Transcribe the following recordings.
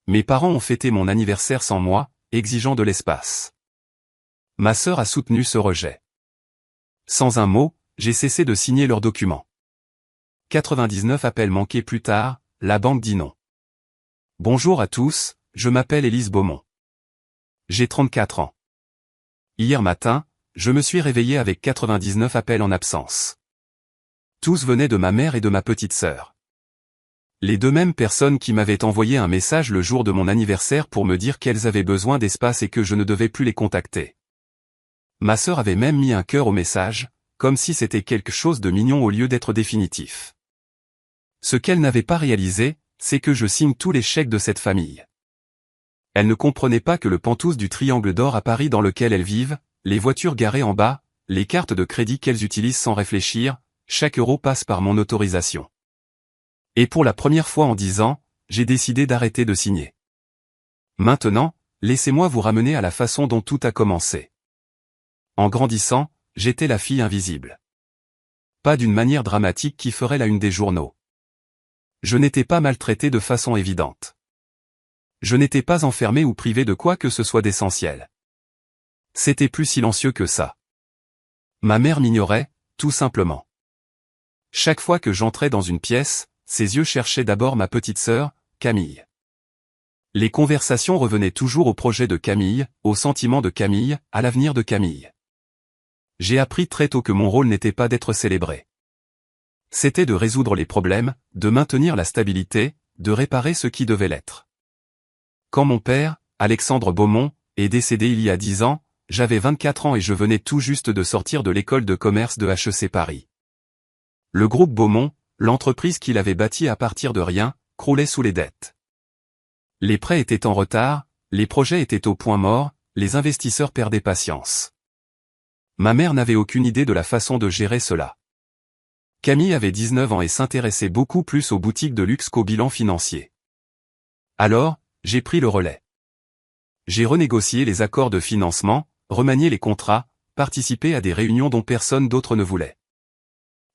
Mes parents ont fêté mon anniversaire sans moi, exigeant de l'espace. Ma sœur a soutenu ce rejet. Sans un mot, j'ai cessé de signer leurs documents. 99 appels manqués plus tard, la banque dit non. Bonjour à tous, je m'appelle Élise Beaumont. J'ai 34 ans. Hier matin, je me suis réveillé avec 99 appels en absence. Tous venaient de ma mère et de ma petite sœur. Les deux mêmes personnes qui m'avaient envoyé un message le jour de mon anniversaire pour me dire qu'elles avaient besoin d'espace et que je ne devais plus les contacter. Ma sœur avait même mis un cœur au message, comme si c'était quelque chose de mignon au lieu d'être définitif. Ce qu'elle n'avait pas réalisé, c'est que je signe tous les chèques de cette famille. Elle ne comprenait pas que le pantouse du Triangle d'Or à Paris dans lequel elles vivent, les voitures garées en bas, les cartes de crédit qu'elles utilisent sans réfléchir, chaque euro passe par mon autorisation. Et pour la première fois en 10 ans, j'ai décidé d'arrêter de signer. Maintenant, laissez-moi vous ramener à la façon dont tout a commencé. En grandissant, j'étais la fille invisible. Pas d'une manière dramatique qui ferait la une des journaux. Je n'étais pas maltraité de façon évidente. Je n'étais pas enfermé ou privé de quoi que ce soit d'essentiel. C'était plus silencieux que ça. Ma mère m'ignorait, tout simplement. Chaque fois que j'entrais dans une pièce, ses yeux cherchaient d'abord ma petite sœur, Camille. Les conversations revenaient toujours au projet de Camille, aux sentiments de Camille, à l'avenir de Camille. J'ai appris très tôt que mon rôle n'était pas d'être célébré. C'était de résoudre les problèmes, de maintenir la stabilité, de réparer ce qui devait l'être. Quand mon père, Alexandre Beaumont, est décédé il y a 10 ans, j'avais 24 ans et je venais tout juste de sortir de l'école de commerce de HEC Paris. Le groupe Beaumont, l'entreprise qu'il avait bâtie à partir de rien, croulait sous les dettes. Les prêts étaient en retard, les projets étaient au point mort, les investisseurs perdaient patience. Ma mère n'avait aucune idée de la façon de gérer cela. Camille avait 19 ans et s'intéressait beaucoup plus aux boutiques de luxe qu'au bilan financier. Alors, j'ai pris le relais. J'ai renégocié les accords de financement, remanié les contrats, participé à des réunions dont personne d'autre ne voulait.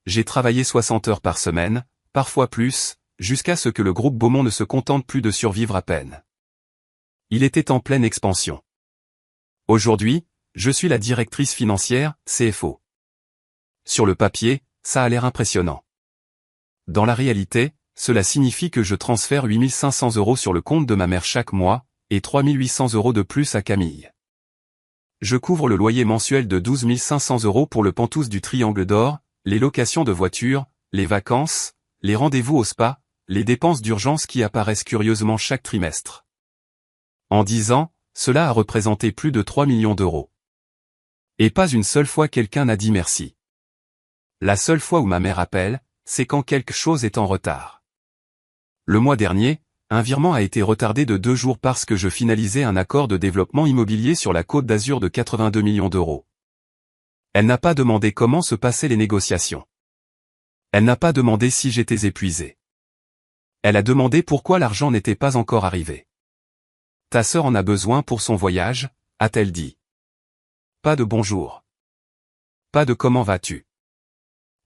J'ai travaillé 60 heures par semaine, parfois plus, jusqu'à ce que le groupe Beaumont ne se contente plus de survivre à peine. Il était en pleine expansion. Aujourd'hui, je suis la directrice financière, CFO. Sur le papier, ça a l'air impressionnant. Dans la réalité, cela signifie que je transfère 8 500 € sur le compte de ma mère chaque mois, et 3 800 € de plus à Camille. Je couvre le loyer mensuel de 12 500 € pour le pantouse du Triangle d'Or, les locations de voitures, les vacances, les rendez-vous au spa, les dépenses d'urgence qui apparaissent curieusement chaque trimestre. En 10 ans, cela a représenté plus de 3 millions d'euros. Et pas une seule fois quelqu'un n'a dit merci. La seule fois où ma mère appelle, c'est quand quelque chose est en retard. Le mois dernier, un virement a été retardé de 2 jours parce que je finalisais un accord de développement immobilier sur la Côte d'Azur de 82 millions d'euros. Elle n'a pas demandé comment se passaient les négociations. Elle n'a pas demandé si j'étais épuisé. Elle a demandé pourquoi l'argent n'était pas encore arrivé. Ta sœur en a besoin pour son voyage, a-t-elle dit. Pas de bonjour. Pas de comment vas-tu.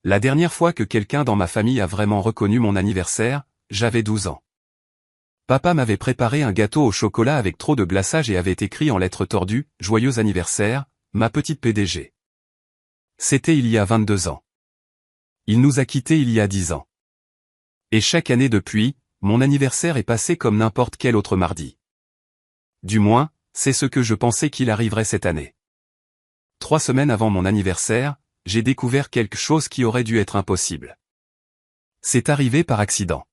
La dernière fois que quelqu'un dans ma famille a vraiment reconnu mon anniversaire, j'avais 12 ans. Papa m'avait préparé un gâteau au chocolat avec trop de glaçage et avait écrit en lettres tordues « Joyeux anniversaire, ma petite PDG ». C'était il y a 22 ans. Il nous a quittés il y a 10 ans. Et chaque année depuis, mon anniversaire est passé comme n'importe quel autre mardi. Du moins, c'est ce que je pensais qu'il arriverait cette année. 3 semaines avant mon anniversaire, j'ai découvert quelque chose qui aurait dû être impossible. C'est arrivé par accident.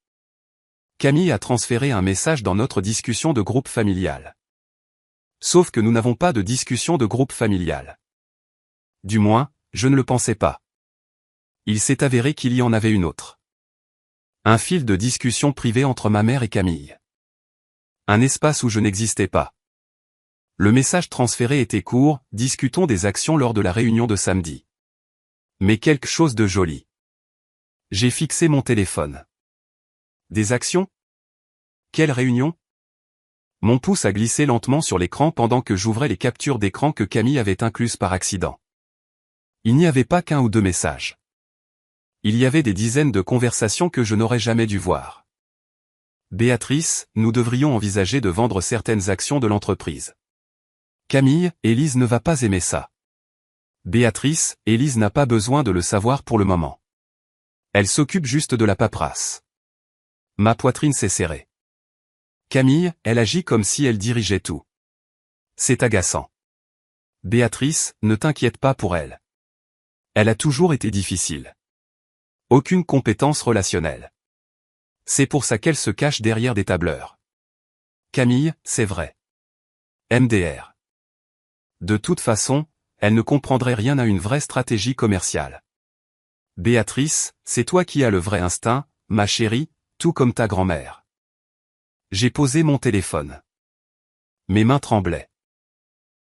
Camille a transféré un message dans notre discussion de groupe familial. Sauf que nous n'avons pas de discussion de groupe familial. Du moins, je ne le pensais pas. Il s'est avéré qu'il y en avait une autre. Un fil de discussion privée entre ma mère et Camille. Un espace où je n'existais pas. Le message transféré était court, discutons des actions lors de la réunion de samedi. Mais quelque chose de joli. J'ai fixé mon téléphone. Des actions? Quelle réunion? Mon pouce a glissé lentement sur l'écran pendant que j'ouvrais les captures d'écran que Camille avait incluses par accident. Il n'y avait pas qu'un ou deux messages. Il y avait des dizaines de conversations que je n'aurais jamais dû voir. Béatrice, nous devrions envisager de vendre certaines actions de l'entreprise. Camille, Élise ne va pas aimer ça. Béatrice, Élise n'a pas besoin de le savoir pour le moment. Elle s'occupe juste de la paperasse. Ma poitrine s'est serrée. Camille, elle agit comme si elle dirigeait tout. C'est agaçant. Béatrice, ne t'inquiète pas pour elle. Elle a toujours été difficile. Aucune compétence relationnelle. C'est pour ça qu'elle se cache derrière des tableurs. Camille, c'est vrai. MDR. De toute façon, elle ne comprendrait rien à une vraie stratégie commerciale. Béatrice, c'est toi qui as le vrai instinct, ma chérie, tout comme ta grand-mère. J'ai posé mon téléphone. Mes mains tremblaient.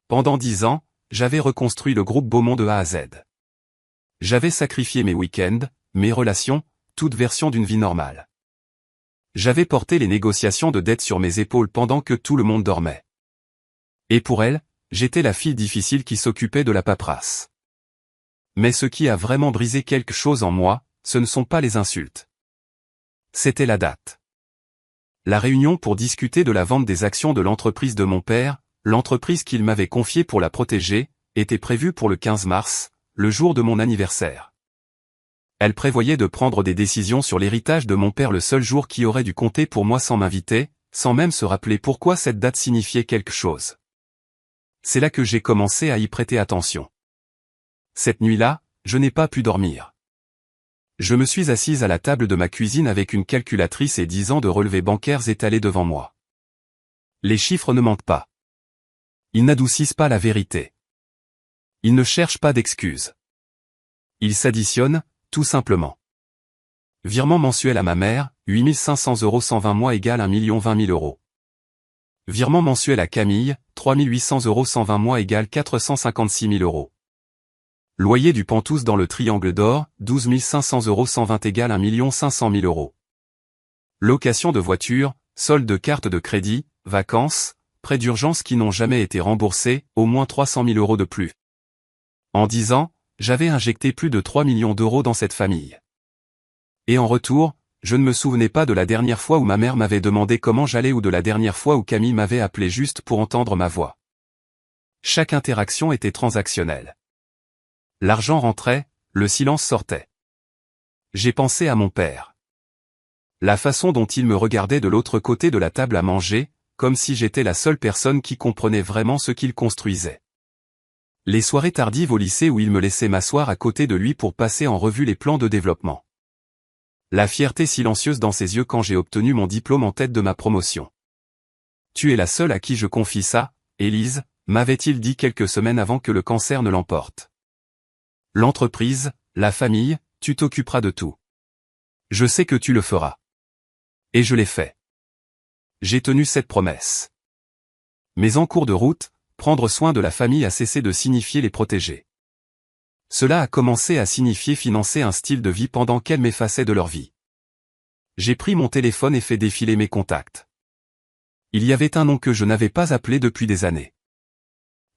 Pendant 10 ans, j'avais reconstruit le groupe Beaumont de A à Z. J'avais sacrifié mes week-ends, mes relations, toute version d'une vie normale. J'avais porté les négociations de dette sur mes épaules pendant que tout le monde dormait. Et pour elle, j'étais la fille difficile qui s'occupait de la paperasse. Mais ce qui a vraiment brisé quelque chose en moi, ce ne sont pas les insultes. C'était la date. La réunion pour discuter de la vente des actions de l'entreprise de mon père, l'entreprise qu'il m'avait confiée pour la protéger, était prévue pour le 15 mars, le jour de mon anniversaire. Elle prévoyait de prendre des décisions sur l'héritage de mon père le seul jour qui aurait dû compter pour moi sans m'inviter, sans même se rappeler pourquoi cette date signifiait quelque chose. C'est là que j'ai commencé à y prêter attention. Cette nuit-là, je n'ai pas pu dormir. Je me suis assise à la table de ma cuisine avec une calculatrice et 10 ans de relevés bancaires étalés devant moi. Les chiffres ne mentent pas. Ils n'adoucissent pas la vérité. Ils ne cherchent pas d'excuses. Ils s'additionnent, tout simplement. Virement mensuel à ma mère, 8 500 € 120 mois égale 1 020 000 €. Virement mensuel à Camille, 3 800 € 120 mois égale 456 000 €. Loyer du Pentous dans le Triangle d'Or, 12 500 € 120 égale 1 500 000 €. Location de voiture, solde de carte de crédit, vacances, prêts d'urgence qui n'ont jamais été remboursés, au moins 300 000 € de plus. En 10 ans, j'avais injecté plus de 3 millions d'euros dans cette famille. Et en retour, je ne me souvenais pas de la dernière fois où ma mère m'avait demandé comment j'allais ou de la dernière fois où Camille m'avait appelé juste pour entendre ma voix. Chaque interaction était transactionnelle. L'argent rentrait, le silence sortait. J'ai pensé à mon père. La façon dont il me regardait de l'autre côté de la table à manger, comme si j'étais la seule personne qui comprenait vraiment ce qu'il construisait. Les soirées tardives au lycée où il me laissait m'asseoir à côté de lui pour passer en revue les plans de développement. La fierté silencieuse dans ses yeux quand j'ai obtenu mon diplôme en tête de ma promotion. Tu es la seule à qui je confie ça, Élise, m'avait-il dit quelques semaines avant que le cancer ne l'emporte. L'entreprise, la famille, tu t'occuperas de tout. Je sais que tu le feras. Et je l'ai fait. J'ai tenu cette promesse. Mais en cours de route, prendre soin de la famille a cessé de signifier les protéger. Cela a commencé à signifier financer un style de vie pendant qu'elles m'effaçaient de leur vie. J'ai pris mon téléphone et fait défiler mes contacts. Il y avait un nom que je n'avais pas appelé depuis des années.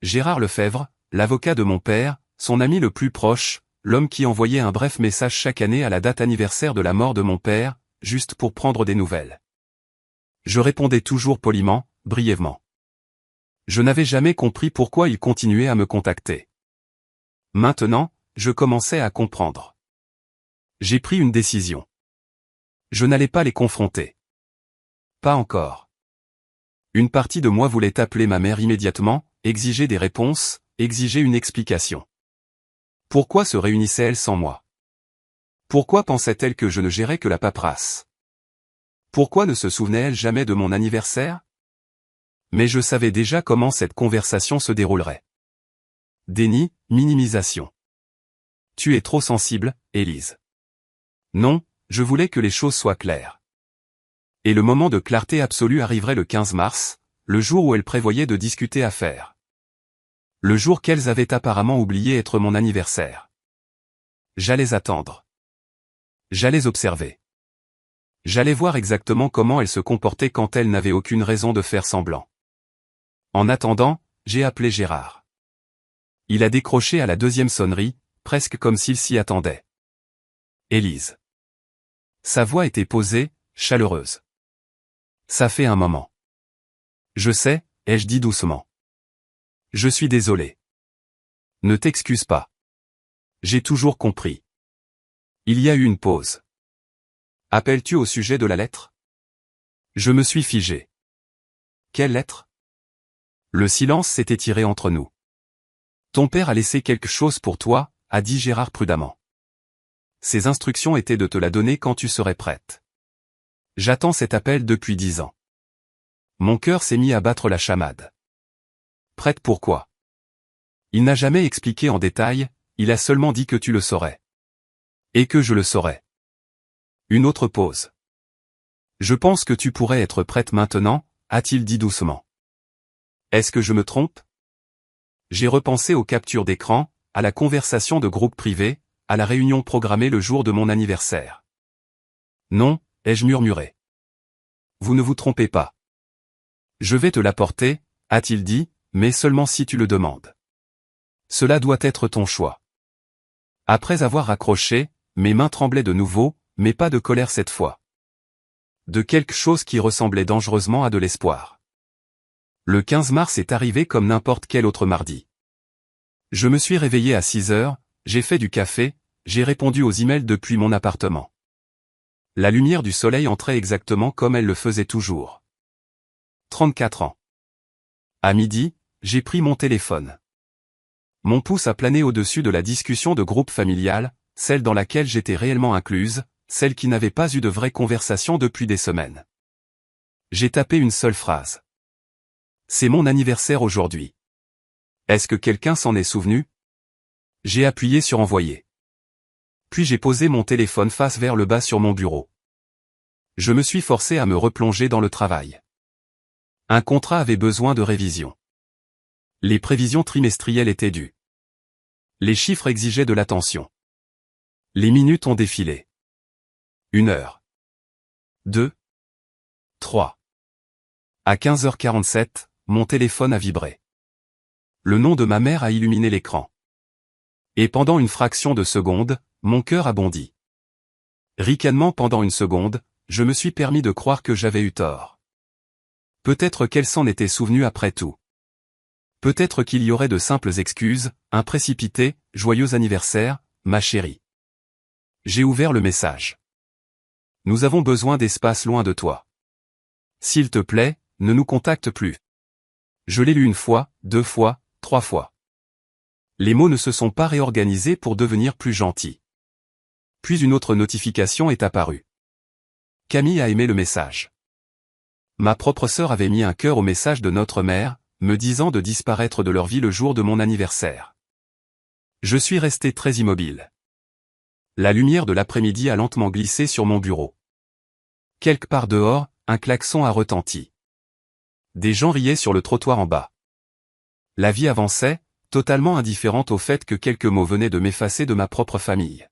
Gérard Lefebvre, l'avocat de mon père, son ami le plus proche, l'homme qui envoyait un bref message chaque année à la date anniversaire de la mort de mon père, juste pour prendre des nouvelles. Je répondais toujours poliment, brièvement. Je n'avais jamais compris pourquoi il continuait à me contacter. Maintenant, je commençais à comprendre. J'ai pris une décision. Je n'allais pas les confronter. Pas encore. Une partie de moi voulait appeler ma mère immédiatement, exiger des réponses, exiger une explication. Pourquoi se réunissait-elle sans moi? Pourquoi pensait-elle que je ne gérais que la paperasse? Pourquoi ne se souvenait-elle jamais de mon anniversaire? Mais je savais déjà comment cette conversation se déroulerait. Déni, minimisation. Tu es trop sensible, Élise. Non, je voulais que les choses soient claires. Et le moment de clarté absolue arriverait le 15 mars, le jour où elle prévoyait de discuter affaires. Le jour qu'elles avaient apparemment oublié être mon anniversaire. J'allais attendre. J'allais observer. J'allais voir exactement comment elle se comportait quand elle n'avait aucune raison de faire semblant. En attendant, j'ai appelé Gérard. Il a décroché à la deuxième sonnerie, presque comme s'il s'y attendait. « Élise. » Sa voix était posée, chaleureuse. Ça fait un moment. Je sais, ai-je dit doucement. Je suis désolé. Ne t'excuse pas. J'ai toujours compris. Il y a eu une pause. Appelles-tu au sujet de la lettre? Je me suis figé. Quelle lettre? Le silence s'est étiré entre nous. Ton père a laissé quelque chose pour toi, a dit Gérard prudemment. Ses instructions étaient de te la donner quand tu serais prête. J'attends cet appel depuis 10 ans. Mon cœur s'est mis à battre la chamade. Prête pourquoi? Il n'a jamais expliqué en détail, il a seulement dit que tu le saurais. Et que je le saurais. Une autre pause. Je pense que tu pourrais être prête maintenant, a-t-il dit doucement. Est-ce que je me trompe? J'ai repensé aux captures d'écran, à la conversation de groupe privé, à la réunion programmée le jour de mon anniversaire. Non, ai-je murmuré. Vous ne vous trompez pas. Je vais te l'apporter, a-t-il dit, mais seulement si tu le demandes. Cela doit être ton choix. Après avoir raccroché, mes mains tremblaient de nouveau, mais pas de colère cette fois. De quelque chose qui ressemblait dangereusement à de l'espoir. Le 15 mars est arrivé comme n'importe quel autre mardi. Je me suis réveillé à 6 heures, j'ai fait du café, j'ai répondu aux emails depuis mon appartement. La lumière du soleil entrait exactement comme elle le faisait toujours. 34 ans. À midi, j'ai pris mon téléphone. Mon pouce a plané au-dessus de la discussion de groupe familial, celle dans laquelle j'étais réellement incluse, celle qui n'avait pas eu de vraie conversation depuis des semaines. J'ai tapé une seule phrase. C'est mon anniversaire aujourd'hui. Est-ce que quelqu'un s'en est souvenu? J'ai appuyé sur envoyer. Puis j'ai posé mon téléphone face vers le bas sur mon bureau. Je me suis forcé à me replonger dans le travail. Un contrat avait besoin de révision. Les prévisions trimestrielles étaient dues. Les chiffres exigeaient de l'attention. Les minutes ont défilé. 1 heure. 2. 3. À 15h47, mon téléphone a vibré. Le nom de ma mère a illuminé l'écran. Et pendant une fraction de seconde, mon cœur a bondi. Ricanement pendant une seconde, je me suis permis de croire que j'avais eu tort. Peut-être qu'elle s'en était souvenue après tout. Peut-être qu'il y aurait de simples excuses, un précipité, joyeux anniversaire, ma chérie. J'ai ouvert le message. Nous avons besoin d'espace loin de toi. S'il te plaît, ne nous contacte plus. Je l'ai lu 1 fois, 2 fois, 3 fois. Les mots ne se sont pas réorganisés pour devenir plus gentils. Puis une autre notification est apparue. Camille a aimé le message. Ma propre sœur avait mis un cœur au message de notre mère, me disant de disparaître de leur vie le jour de mon anniversaire. Je suis resté très immobile. La lumière de l'après-midi a lentement glissé sur mon bureau. Quelque part dehors, un klaxon a retenti. Des gens riaient sur le trottoir en bas. La vie avançait, totalement indifférente au fait que quelques mots venaient de m'effacer de ma propre famille.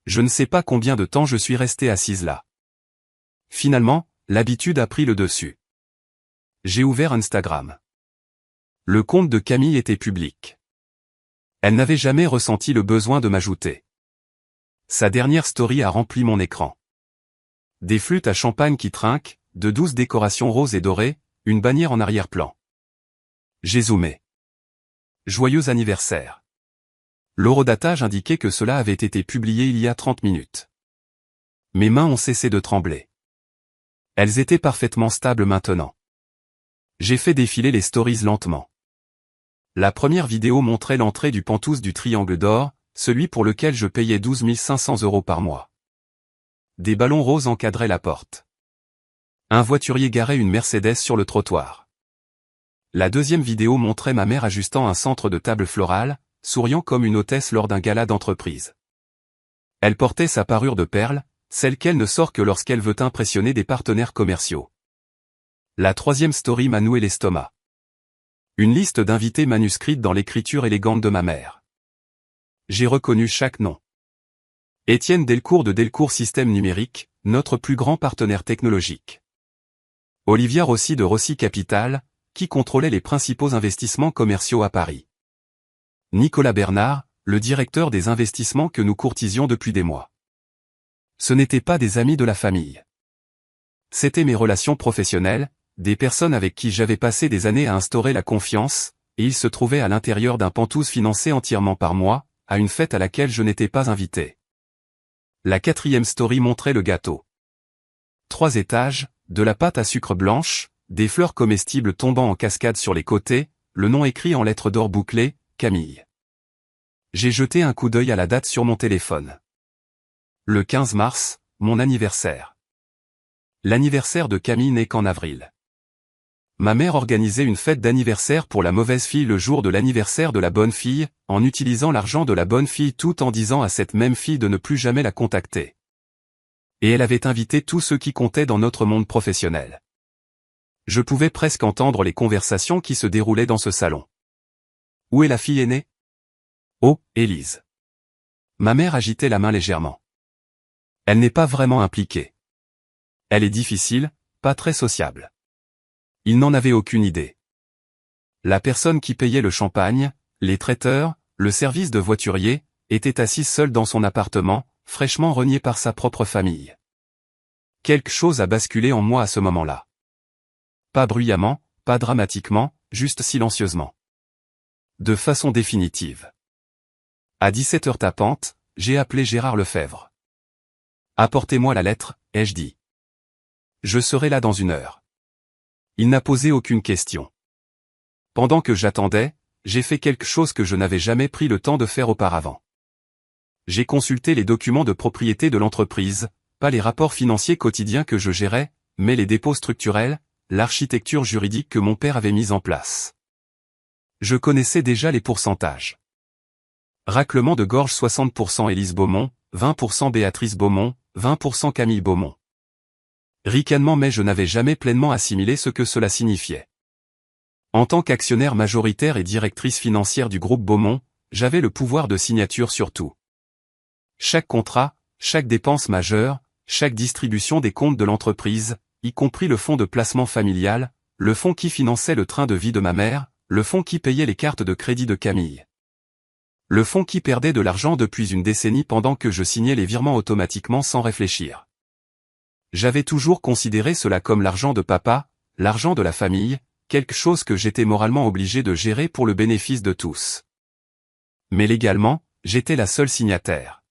Je ne sais pas combien de temps je suis resté assise là. Finalement, l'habitude a pris le dessus. J'ai ouvert Instagram. Le compte de Camille était public. Elle n'avait jamais ressenti le besoin de m'ajouter. Sa dernière story a rempli mon écran. Des flûtes à champagne qui trinquent, de douces décorations roses et dorées, une bannière en arrière-plan. J'ai zoomé. Joyeux anniversaire. L'horodatage indiquait que cela avait été publié il y a 30 minutes. Mes mains ont cessé de trembler. Elles étaient parfaitement stables maintenant. J'ai fait défiler les stories lentement. La première vidéo montrait l'entrée du Penthouse du Triangle d'Or, celui pour lequel je payais 12 500 € par mois. Des ballons roses encadraient la porte. Un voiturier garait une Mercedes sur le trottoir. La deuxième vidéo montrait ma mère ajustant un centre de table florale, souriant comme une hôtesse lors d'un gala d'entreprise. Elle portait sa parure de perles, celle qu'elle ne sort que lorsqu'elle veut impressionner des partenaires commerciaux. La troisième story m'a noué l'estomac. Une liste d'invités manuscrite dans l'écriture élégante de ma mère. J'ai reconnu chaque nom. Étienne Delcourt de Delcourt Systèmes Numériques, notre plus grand partenaire technologique. Olivia Rossi de Rossi Capital, qui contrôlait les principaux investissements commerciaux à Paris. Nicolas Bernard, le directeur des investissements que nous courtisions depuis des mois. Ce n'étaient pas des amis de la famille. C'étaient mes relations professionnelles, des personnes avec qui j'avais passé des années à instaurer la confiance, et ils se trouvaient à l'intérieur d'un pantouse financé entièrement par moi, à une fête à laquelle je n'étais pas invité. La 4e story montrait le gâteau. 3 étages, de la pâte à sucre blanche, des fleurs comestibles tombant en cascade sur les côtés, le nom écrit en lettres d'or bouclées, Camille. J'ai jeté un coup d'œil à la date sur mon téléphone. Le 15 mars, mon anniversaire. L'anniversaire de Camille n'est qu'en avril. Ma mère organisait une fête d'anniversaire pour la mauvaise fille le jour de l'anniversaire de la bonne fille, en utilisant l'argent de la bonne fille tout en disant à cette même fille de ne plus jamais la contacter. Et elle avait invité tous ceux qui comptaient dans notre monde professionnel. Je pouvais presque entendre les conversations qui se déroulaient dans ce salon. Où est la fille aînée? Oh, Élise. Ma mère agitait la main légèrement. Elle n'est pas vraiment impliquée. Elle est difficile, pas très sociable. Il n'en avait aucune idée. La personne qui payait le champagne, les traiteurs, le service de voiturier, était assise seule dans son appartement, fraîchement reniée par sa propre famille. Quelque chose a basculé en moi à ce moment-là. Pas bruyamment, pas dramatiquement, juste silencieusement. De façon définitive. À 17h tapante, j'ai appelé Gérard Lefebvre. Apportez-moi la lettre, ai-je dit. Je serai là dans 1 heure. Il n'a posé aucune question. Pendant que j'attendais, j'ai fait quelque chose que je n'avais jamais pris le temps de faire auparavant. J'ai consulté les documents de propriété de l'entreprise, pas les rapports financiers quotidiens que je gérais, mais les dépôts structurels, l'architecture juridique que mon père avait mise en place. Je connaissais déjà les pourcentages. Raclement de gorge 60% Élise Beaumont, 20% Béatrice Beaumont, 20% Camille Beaumont. Ricanement, mais je n'avais jamais pleinement assimilé ce que cela signifiait. En tant qu'actionnaire majoritaire et directrice financière du groupe Beaumont, j'avais le pouvoir de signature sur tout. Chaque contrat, chaque dépense majeure, chaque distribution des comptes de l'entreprise, y compris le fonds de placement familial, le fonds qui finançait le train de vie de ma mère, le fonds qui payait les cartes de crédit de Camille. Le fonds qui perdait de l'argent depuis une décennie pendant que je signais les virements automatiquement sans réfléchir. J'avais toujours considéré cela comme l'argent de papa, l'argent de la famille, quelque chose que j'étais moralement obligé de gérer pour le bénéfice de tous. Mais légalement, j'étais la seule signataire.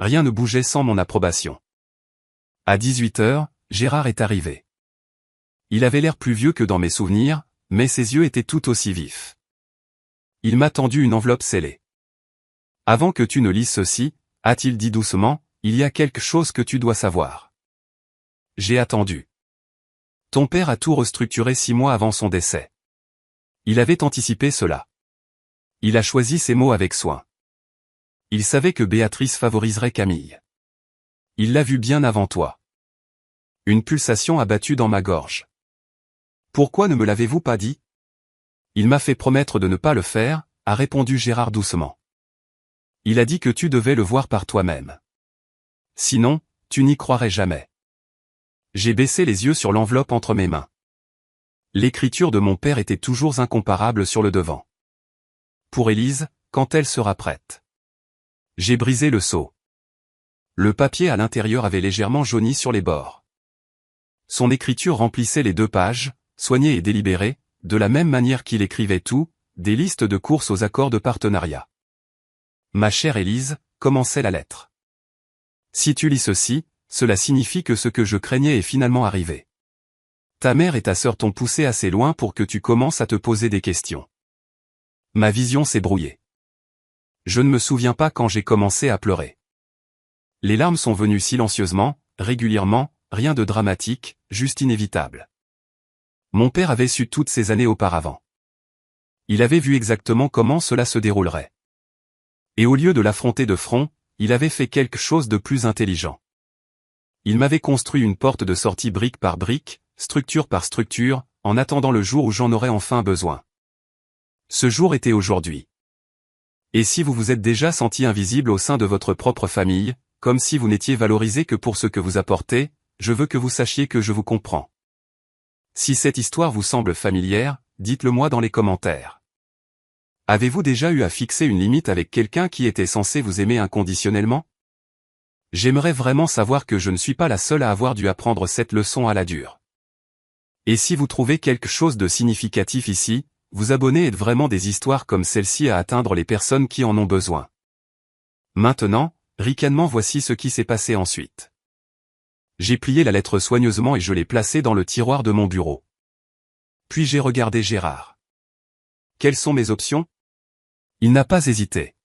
Rien ne bougeait sans mon approbation. À 18h, Gérard est arrivé. Il avait l'air plus vieux que dans mes souvenirs, mais ses yeux étaient tout aussi vifs. Il m'a tendu une enveloppe scellée. « Avant que tu ne lises ceci, » a-t-il dit doucement, « il y a quelque chose que tu dois savoir. » J'ai attendu. Ton père a tout restructuré 6 mois avant son décès. Il avait anticipé cela. Il a choisi ses mots avec soin. Il savait que Béatrice favoriserait Camille. Il l'a vu bien avant toi. Une pulsation a battu dans ma gorge. Pourquoi ne me l'avez-vous pas dit? Il m'a fait promettre de ne pas le faire, a répondu Gérard doucement. Il a dit que tu devais le voir par toi-même. Sinon, tu n'y croirais jamais. J'ai baissé les yeux sur l'enveloppe entre mes mains. L'écriture de mon père était toujours incomparable sur le devant. Pour Élise, quand elle sera prête. J'ai brisé le sceau. Le papier à l'intérieur avait légèrement jauni sur les bords. Son écriture remplissait les 2 pages, soignée et délibérée, de la même manière qu'il écrivait tout, des listes de courses aux accords de partenariat. Ma chère Élise, commençait la lettre. Si tu lis ceci, cela signifie que ce que je craignais est finalement arrivé. Ta mère et ta sœur t'ont poussé assez loin pour que tu commences à te poser des questions. Ma vision s'est brouillée. Je ne me souviens pas quand j'ai commencé à pleurer. Les larmes sont venues silencieusement, régulièrement, rien de dramatique, juste inévitable. Mon père avait su toutes ces années auparavant. Il avait vu exactement comment cela se déroulerait. Et au lieu de l'affronter de front, il avait fait quelque chose de plus intelligent. Il m'avait construit une porte de sortie brique par brique, structure par structure, en attendant le jour où j'en aurais enfin besoin. Ce jour était aujourd'hui. Et si vous vous êtes déjà senti invisible au sein de votre propre famille, comme si vous n'étiez valorisé que pour ce que vous apportez, je veux que vous sachiez que je vous comprends. Si cette histoire vous semble familière, dites-le moi dans les commentaires. Avez-vous déjà eu à fixer une limite avec quelqu'un qui était censé vous aimer inconditionnellement? J'aimerais vraiment savoir que je ne suis pas la seule à avoir dû apprendre cette leçon à la dure. Et si vous trouvez quelque chose de significatif ici, vous abonnez aide vraiment des histoires comme celle-ci à atteindre les personnes qui en ont besoin. Maintenant, ricanement voici ce qui s'est passé ensuite. J'ai plié la lettre soigneusement et je l'ai placée dans le tiroir de mon bureau. Puis j'ai regardé Gérard. Quelles sont mes options? Il n'a pas hésité.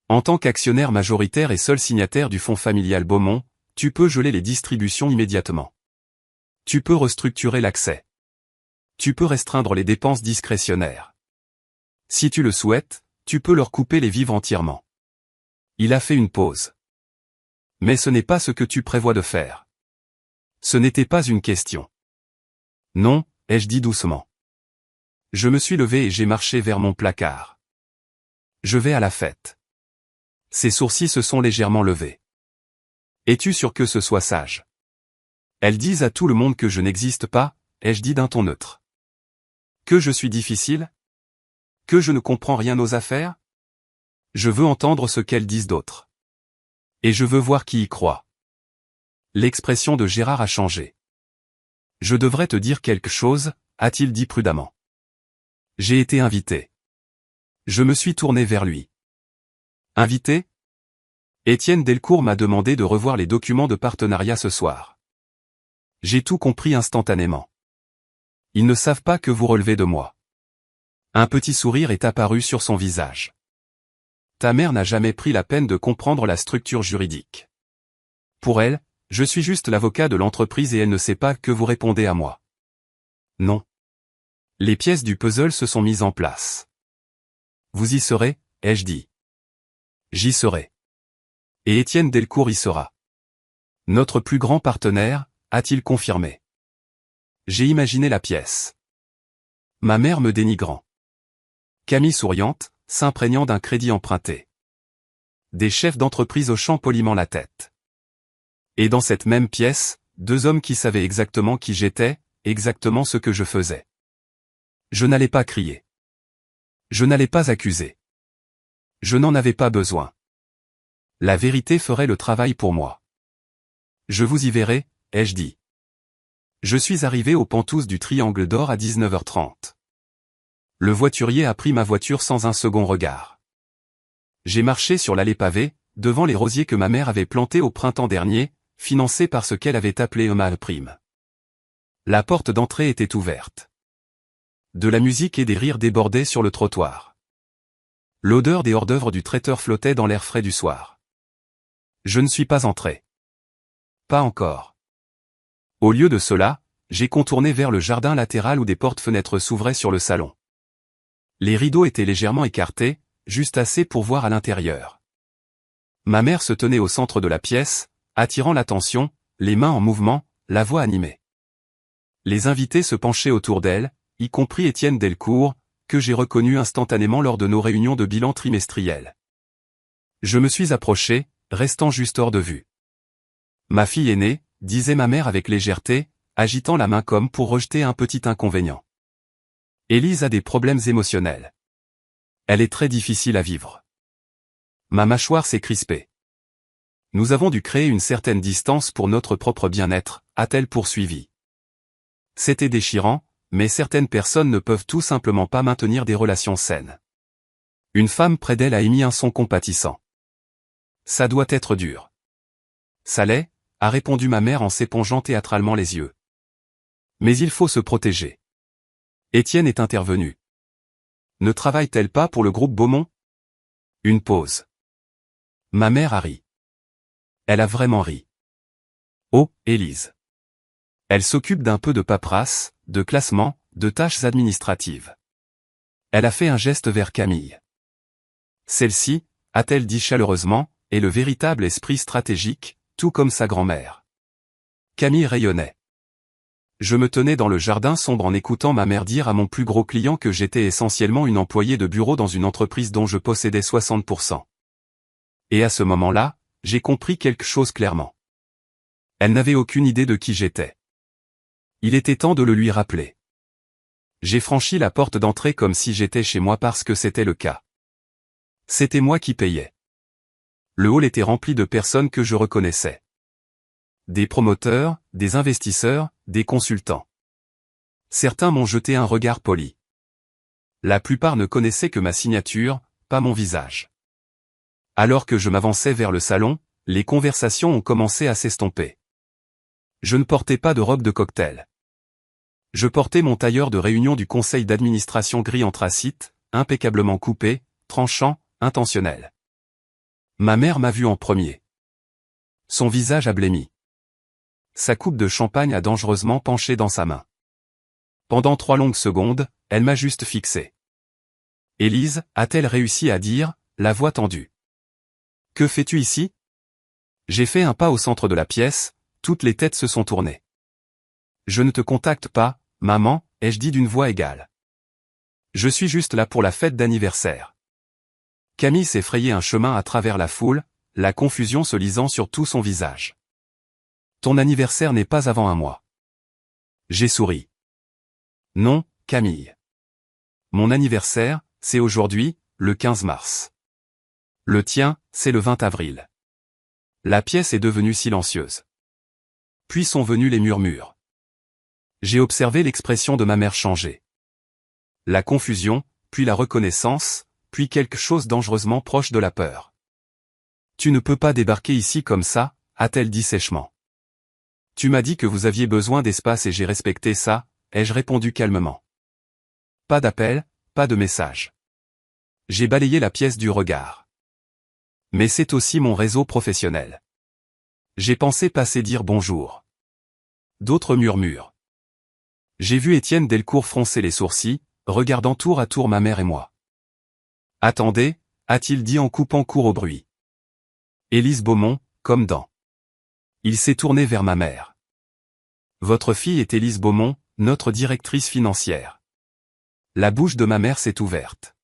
En tant qu'actionnaire majoritaire et seul signataire du fonds familial Beaumont, tu peux geler les distributions immédiatement. Tu peux restructurer l'accès. Tu peux restreindre les dépenses discrétionnaires. Si tu le souhaites, tu peux leur couper les vivres entièrement. Il a fait une pause. Mais ce n'est pas ce que tu prévois de faire. Ce n'était pas une question. Non, ai-je dit doucement. Je me suis levé et j'ai marché vers mon placard. Je vais à la fête. Ses sourcils se sont légèrement levés. Es-tu sûr que ce soit sage? Elles disent à tout le monde que je n'existe pas, ai-je dit d'un ton neutre. Que je suis difficile? Que je ne comprends rien aux affaires? Je veux entendre ce qu'elles disent d'autres. Et je veux voir qui y croit. L'expression de Gérard a changé. Je devrais te dire quelque chose, a-t-il dit prudemment. J'ai été invité. Je me suis tourné vers lui. Invité? Étienne Delcourt m'a demandé de revoir les documents de partenariat ce soir. J'ai tout compris instantanément. Ils ne savent pas que vous relevez de moi. Un petit sourire est apparu sur son visage. Ta mère n'a jamais pris la peine de comprendre la structure juridique. Pour elle, je suis juste l'avocat de l'entreprise et elle ne sait pas que vous répondez à moi. Non. Les pièces du puzzle se sont mises en place. Vous y serez, ai-je dit. J'y serai. Et Étienne Delcourt y sera. Notre plus grand partenaire, a-t-il confirmé. J'ai imaginé la pièce. Ma mère me dénigrant. Camille souriante, s'imprégnant d'un crédit emprunté. Des chefs d'entreprise hochant poliment la tête. Et dans cette même pièce, deux hommes qui savaient exactement qui j'étais, exactement ce que je faisais. Je n'allais pas crier. Je n'allais pas accuser. Je n'en avais pas besoin. La vérité ferait le travail pour moi. Je vous y verrai, ai-je dit. Je suis arrivé aux Pentouses du Triangle d'Or à 19h30. Le voiturier a pris ma voiture sans un second regard. J'ai marché sur l'allée pavée, devant les rosiers que ma mère avait plantés au printemps dernier, financés par ce qu'elle avait appelé un mal-prime. La porte d'entrée était ouverte. De la musique et des rires débordaient sur le trottoir. L'odeur des hors-d'œuvre du traiteur flottait dans l'air frais du soir. Je ne suis pas entré. Pas encore. Au lieu de cela, j'ai contourné vers le jardin latéral où des portes-fenêtres s'ouvraient sur le salon. Les rideaux étaient légèrement écartés, juste assez pour voir à l'intérieur. Ma mère se tenait au centre de la pièce, attirant l'attention, les mains en mouvement, la voix animée. Les invités se penchaient autour d'elle, y compris Étienne Delcourt, que j'ai reconnu instantanément lors de nos réunions de bilan trimestriel. Je me suis approché, restant juste hors de vue. Ma fille aînée, disait ma mère avec légèreté, agitant la main comme pour rejeter un petit inconvénient. Élise a des problèmes émotionnels. Elle est très difficile à vivre. Ma mâchoire s'est crispée. Nous avons dû créer une certaine distance pour notre propre bien-être, a-t-elle poursuivi. C'était déchirant, mais certaines personnes ne peuvent tout simplement pas maintenir des relations saines. Une femme près d'elle a émis un son compatissant. Ça doit être dur. Ça l'est, a répondu ma mère en s'épongeant théâtralement les yeux. Mais il faut se protéger. Étienne est intervenu. Ne travaille-t-elle pas pour le groupe Beaumont? Une pause. Ma mère a ri. Elle a vraiment ri. Oh, Élise. Elle s'occupe d'un peu de paperasse, de classement, de tâches administratives. Elle a fait un geste vers Camille. Celle-ci, a-t-elle dit chaleureusement, est le véritable esprit stratégique, tout comme sa grand-mère. Camille rayonnait. Je me tenais dans le jardin sombre en écoutant ma mère dire à mon plus gros client que j'étais essentiellement une employée de bureau dans une entreprise dont je possédais 60%. Et à ce moment-là, j'ai compris quelque chose clairement. Elle n'avait aucune idée de qui j'étais. Il était temps de le lui rappeler. J'ai franchi la porte d'entrée comme si j'étais chez moi parce que c'était le cas. C'était moi qui payais. Le hall était rempli de personnes que je reconnaissais. Des promoteurs, des investisseurs, des consultants. Certains m'ont jeté un regard poli. La plupart ne connaissaient que ma signature, pas mon visage. Alors que je m'avançais vers le salon, les conversations ont commencé à s'estomper. Je ne portais pas de robe de cocktail. Je portais mon tailleur de réunion du conseil d'administration gris anthracite, impeccablement coupé, tranchant, intentionnel. Ma mère m'a vu en premier. Son visage a blêmi. Sa coupe de champagne a dangereusement penché dans sa main. Pendant 3 longues secondes, elle m'a juste fixé. Élise, a-t-elle réussi à dire, la voix tendue. Que fais-tu ici? J'ai fait un pas au centre de la pièce, toutes les têtes se sont tournées. Je ne te contacte pas, maman, ai-je dit d'une voix égale. Je suis juste là pour la fête d'anniversaire. Camille s'est frayé un chemin à travers la foule, la confusion se lisant sur tout son visage. Ton anniversaire n'est pas avant un mois. J'ai souri. Non, Camille. Mon anniversaire, c'est aujourd'hui, le 15 mars. Le tien, c'est le 20 avril. La pièce est devenue silencieuse. Puis sont venus les murmures. J'ai observé l'expression de ma mère changer. La confusion, puis la reconnaissance, puis quelque chose dangereusement proche de la peur. Tu ne peux pas débarquer ici comme ça, a-t-elle dit sèchement. Tu m'as dit que vous aviez besoin d'espace et j'ai respecté ça, ai-je répondu calmement. Pas d'appel, pas de message. J'ai balayé la pièce du regard. Mais c'est aussi mon réseau professionnel. J'ai pensé passer dire bonjour. D'autres murmurent. J'ai vu Étienne Delcourt froncer les sourcils, regardant tour à tour ma mère et moi. Attendez, a-t-il dit en coupant court au bruit. Élise Beaumont, comme dans. Il s'est tourné vers ma mère. Votre fille est Élise Beaumont, notre directrice financière. La bouche de ma mère s'est ouverte.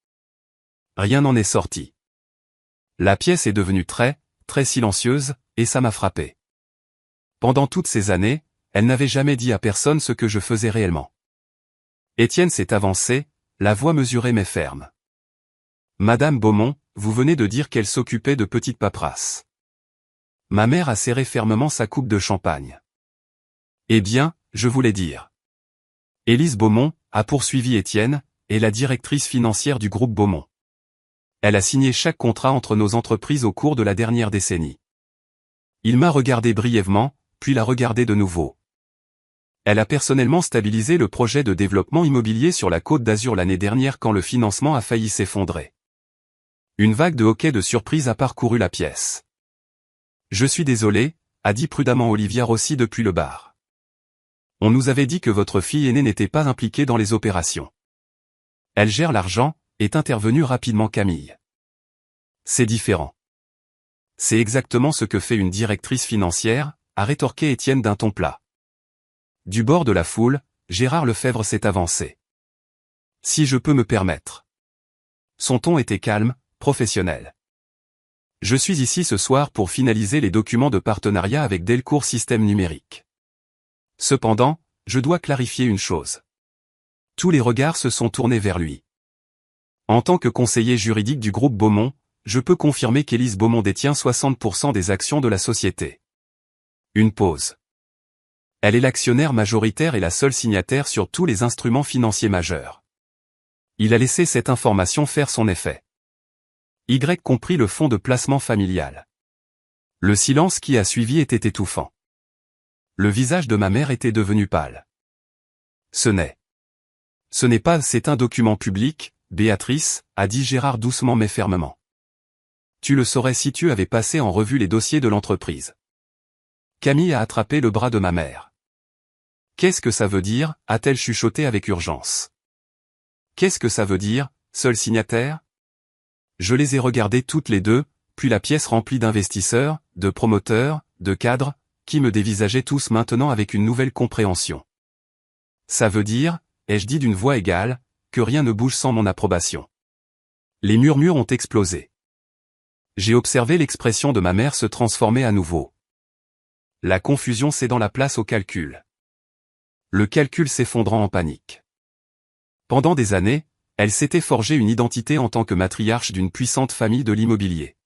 Rien n'en est sorti. La pièce est devenue très, très silencieuse, et ça m'a frappé. Pendant toutes ces années, elle n'avait jamais dit à personne ce que je faisais réellement. Étienne s'est avancé, la voix mesurée mais ferme. Madame Beaumont, vous venez de dire qu'elle s'occupait de petites paperasses. Ma mère a serré fermement sa coupe de champagne. Eh bien, je voulais dire. Élise Beaumont, a poursuivi Étienne, est la directrice financière du groupe Beaumont. Elle a signé chaque contrat entre nos entreprises au cours de la dernière décennie. Il m'a regardé brièvement, puis l'a regardé de nouveau. Elle a personnellement stabilisé le projet de développement immobilier sur la Côte d'Azur l'année dernière quand le financement a failli s'effondrer. Une vague de hoquets de surprise a parcouru la pièce. Je suis désolé, a dit prudemment Olivia Rossi depuis le bar. On nous avait dit que votre fille aînée n'était pas impliquée dans les opérations. Elle gère l'argent, est intervenue rapidement Camille. C'est différent. C'est exactement ce que fait une directrice financière, a rétorqué Étienne d'un ton plat. Du bord de la foule, Gérard Lefebvre s'est avancé. Si je peux me permettre. Son ton était calme, professionnel. Je suis ici ce soir pour finaliser les documents de partenariat avec Delcourt Systèmes Numériques. Cependant, je dois clarifier une chose. Tous les regards se sont tournés vers lui. En tant que conseiller juridique du groupe Beaumont, je peux confirmer qu'Élise Beaumont détient 60% des actions de la société. Une pause. Elle est l'actionnaire majoritaire et la seule signataire sur tous les instruments financiers majeurs. Il a laissé cette information faire son effet. Y compris le fonds de placement familial. Le silence qui a suivi était étouffant. Le visage de ma mère était devenu pâle. Ce n'est pas, c'est un document public, Béatrice, a dit Gérard doucement mais fermement. Tu le saurais si tu avais passé en revue les dossiers de l'entreprise. Camille a attrapé le bras de ma mère. Qu'est-ce que ça veut dire, a-t-elle chuchoté avec urgence. Qu'est-ce que ça veut dire, seul signataire? Je les ai regardées toutes les deux, puis la pièce remplie d'investisseurs, de promoteurs, de cadres, qui me dévisageaient tous maintenant avec une nouvelle compréhension. Ça veut dire, ai-je dit d'une voix égale, que rien ne bouge sans mon approbation. Les murmures ont explosé. J'ai observé l'expression de ma mère se transformer à nouveau. La confusion cédant la place au calcul. Le calcul s'effondrant en panique. Pendant des années, elle s'était forgé une identité en tant que matriarche d'une puissante famille de l'immobilier.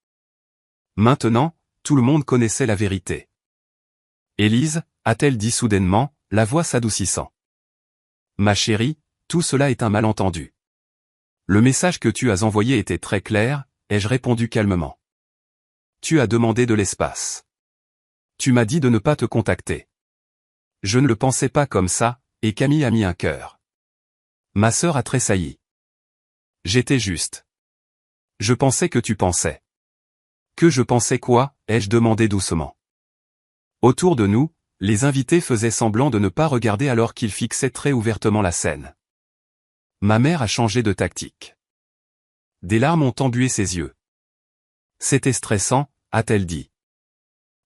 Maintenant, tout le monde connaissait la vérité. Élise, a-t-elle dit soudainement, la voix s'adoucissant. Ma chérie, tout cela est un malentendu. Le message que tu as envoyé était très clair, ai-je répondu calmement. Tu as demandé de l'espace. Tu m'as dit de ne pas te contacter. Je ne le pensais pas comme ça, et Camille a mis un cœur. Ma sœur a tressailli. J'étais juste. Je pensais que tu pensais. Que je pensais quoi, ai-je demandé doucement. Autour de nous, les invités faisaient semblant de ne pas regarder alors qu'ils fixaient très ouvertement la scène. Ma mère a changé de tactique. Des larmes ont embué ses yeux. C'était stressant, a-t-elle dit.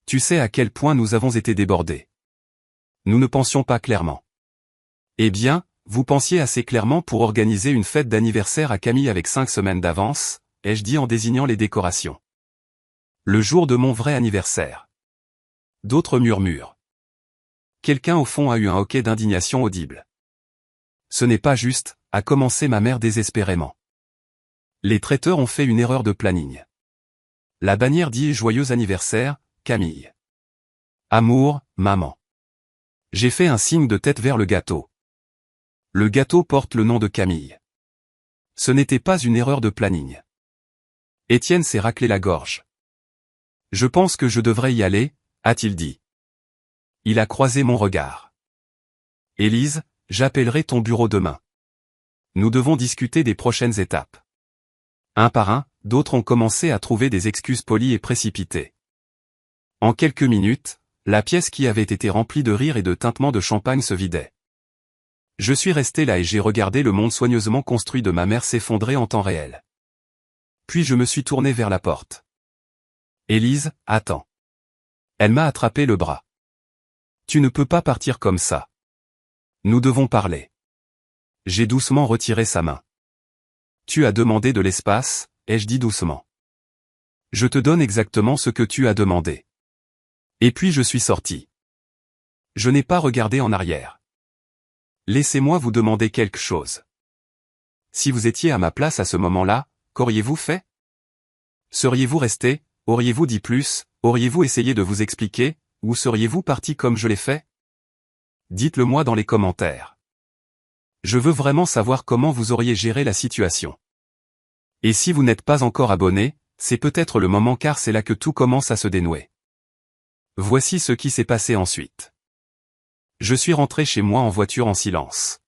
Tu sais à quel point nous avons été débordés. Nous ne pensions pas clairement. Eh bien, vous pensiez assez clairement pour organiser une fête d'anniversaire à Camille avec 5 semaines d'avance, ai-je dit en désignant les décorations. Le jour de mon vrai anniversaire. D'autres murmurent. Quelqu'un au fond a eu un hoquet d'indignation audible. Ce n'est pas juste, a commencé ma mère désespérément. Les traiteurs ont fait une erreur de planning. La bannière dit « Joyeux anniversaire, Camille ». Amour, maman. J'ai fait un signe de tête vers le gâteau. Le gâteau porte le nom de Camille. Ce n'était pas une erreur de planning. Étienne s'est raclé la gorge. Je pense que je devrais y aller, a-t-il dit. Il a croisé mon regard. Élise, j'appellerai ton bureau demain. Nous devons discuter des prochaines étapes. Un par un, d'autres ont commencé à trouver des excuses polies et précipitées. En quelques minutes, la pièce qui avait été remplie de rires et de tintements de champagne se vidait. Je suis resté là et j'ai regardé le monde soigneusement construit de ma mère s'effondrer en temps réel. Puis je me suis tourné vers la porte. Élise, attends. Elle m'a attrapé le bras. Tu ne peux pas partir comme ça. Nous devons parler. J'ai doucement retiré sa main. Tu as demandé de l'espace, ai-je dit doucement. Je te donne exactement ce que tu as demandé. Et puis je suis sorti. Je n'ai pas regardé en arrière. Laissez-moi vous demander quelque chose. Si vous étiez à ma place à ce moment-là, qu'auriez-vous fait? Seriez-vous resté, auriez-vous dit plus, auriez-vous essayé de vous expliquer, ou seriez-vous parti comme je l'ai fait? Dites-le moi dans les commentaires. Je veux vraiment savoir comment vous auriez géré la situation. Et si vous n'êtes pas encore abonné, c'est peut-être le moment car c'est là que tout commence à se dénouer. Voici ce qui s'est passé ensuite. Je suis rentré chez moi en voiture en silence.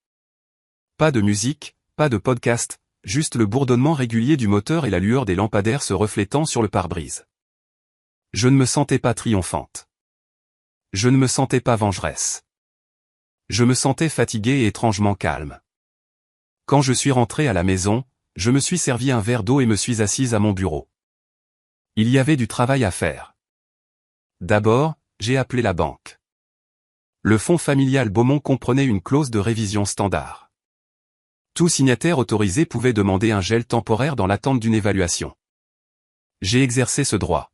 Pas de musique, pas de podcast, juste le bourdonnement régulier du moteur et la lueur des lampadaires se reflétant sur le pare-brise. Je ne me sentais pas triomphante. Je ne me sentais pas vengeresse. Je me sentais fatigué et étrangement calme. Quand je suis rentré à la maison, je me suis servi un verre d'eau et me suis assise à mon bureau. Il y avait du travail à faire. D'abord, j'ai appelé la banque. Le fonds familial Beaumont comprenait une clause de révision standard. Tout signataire autorisé pouvait demander un gel temporaire dans l'attente d'une évaluation. J'ai exercé ce droit.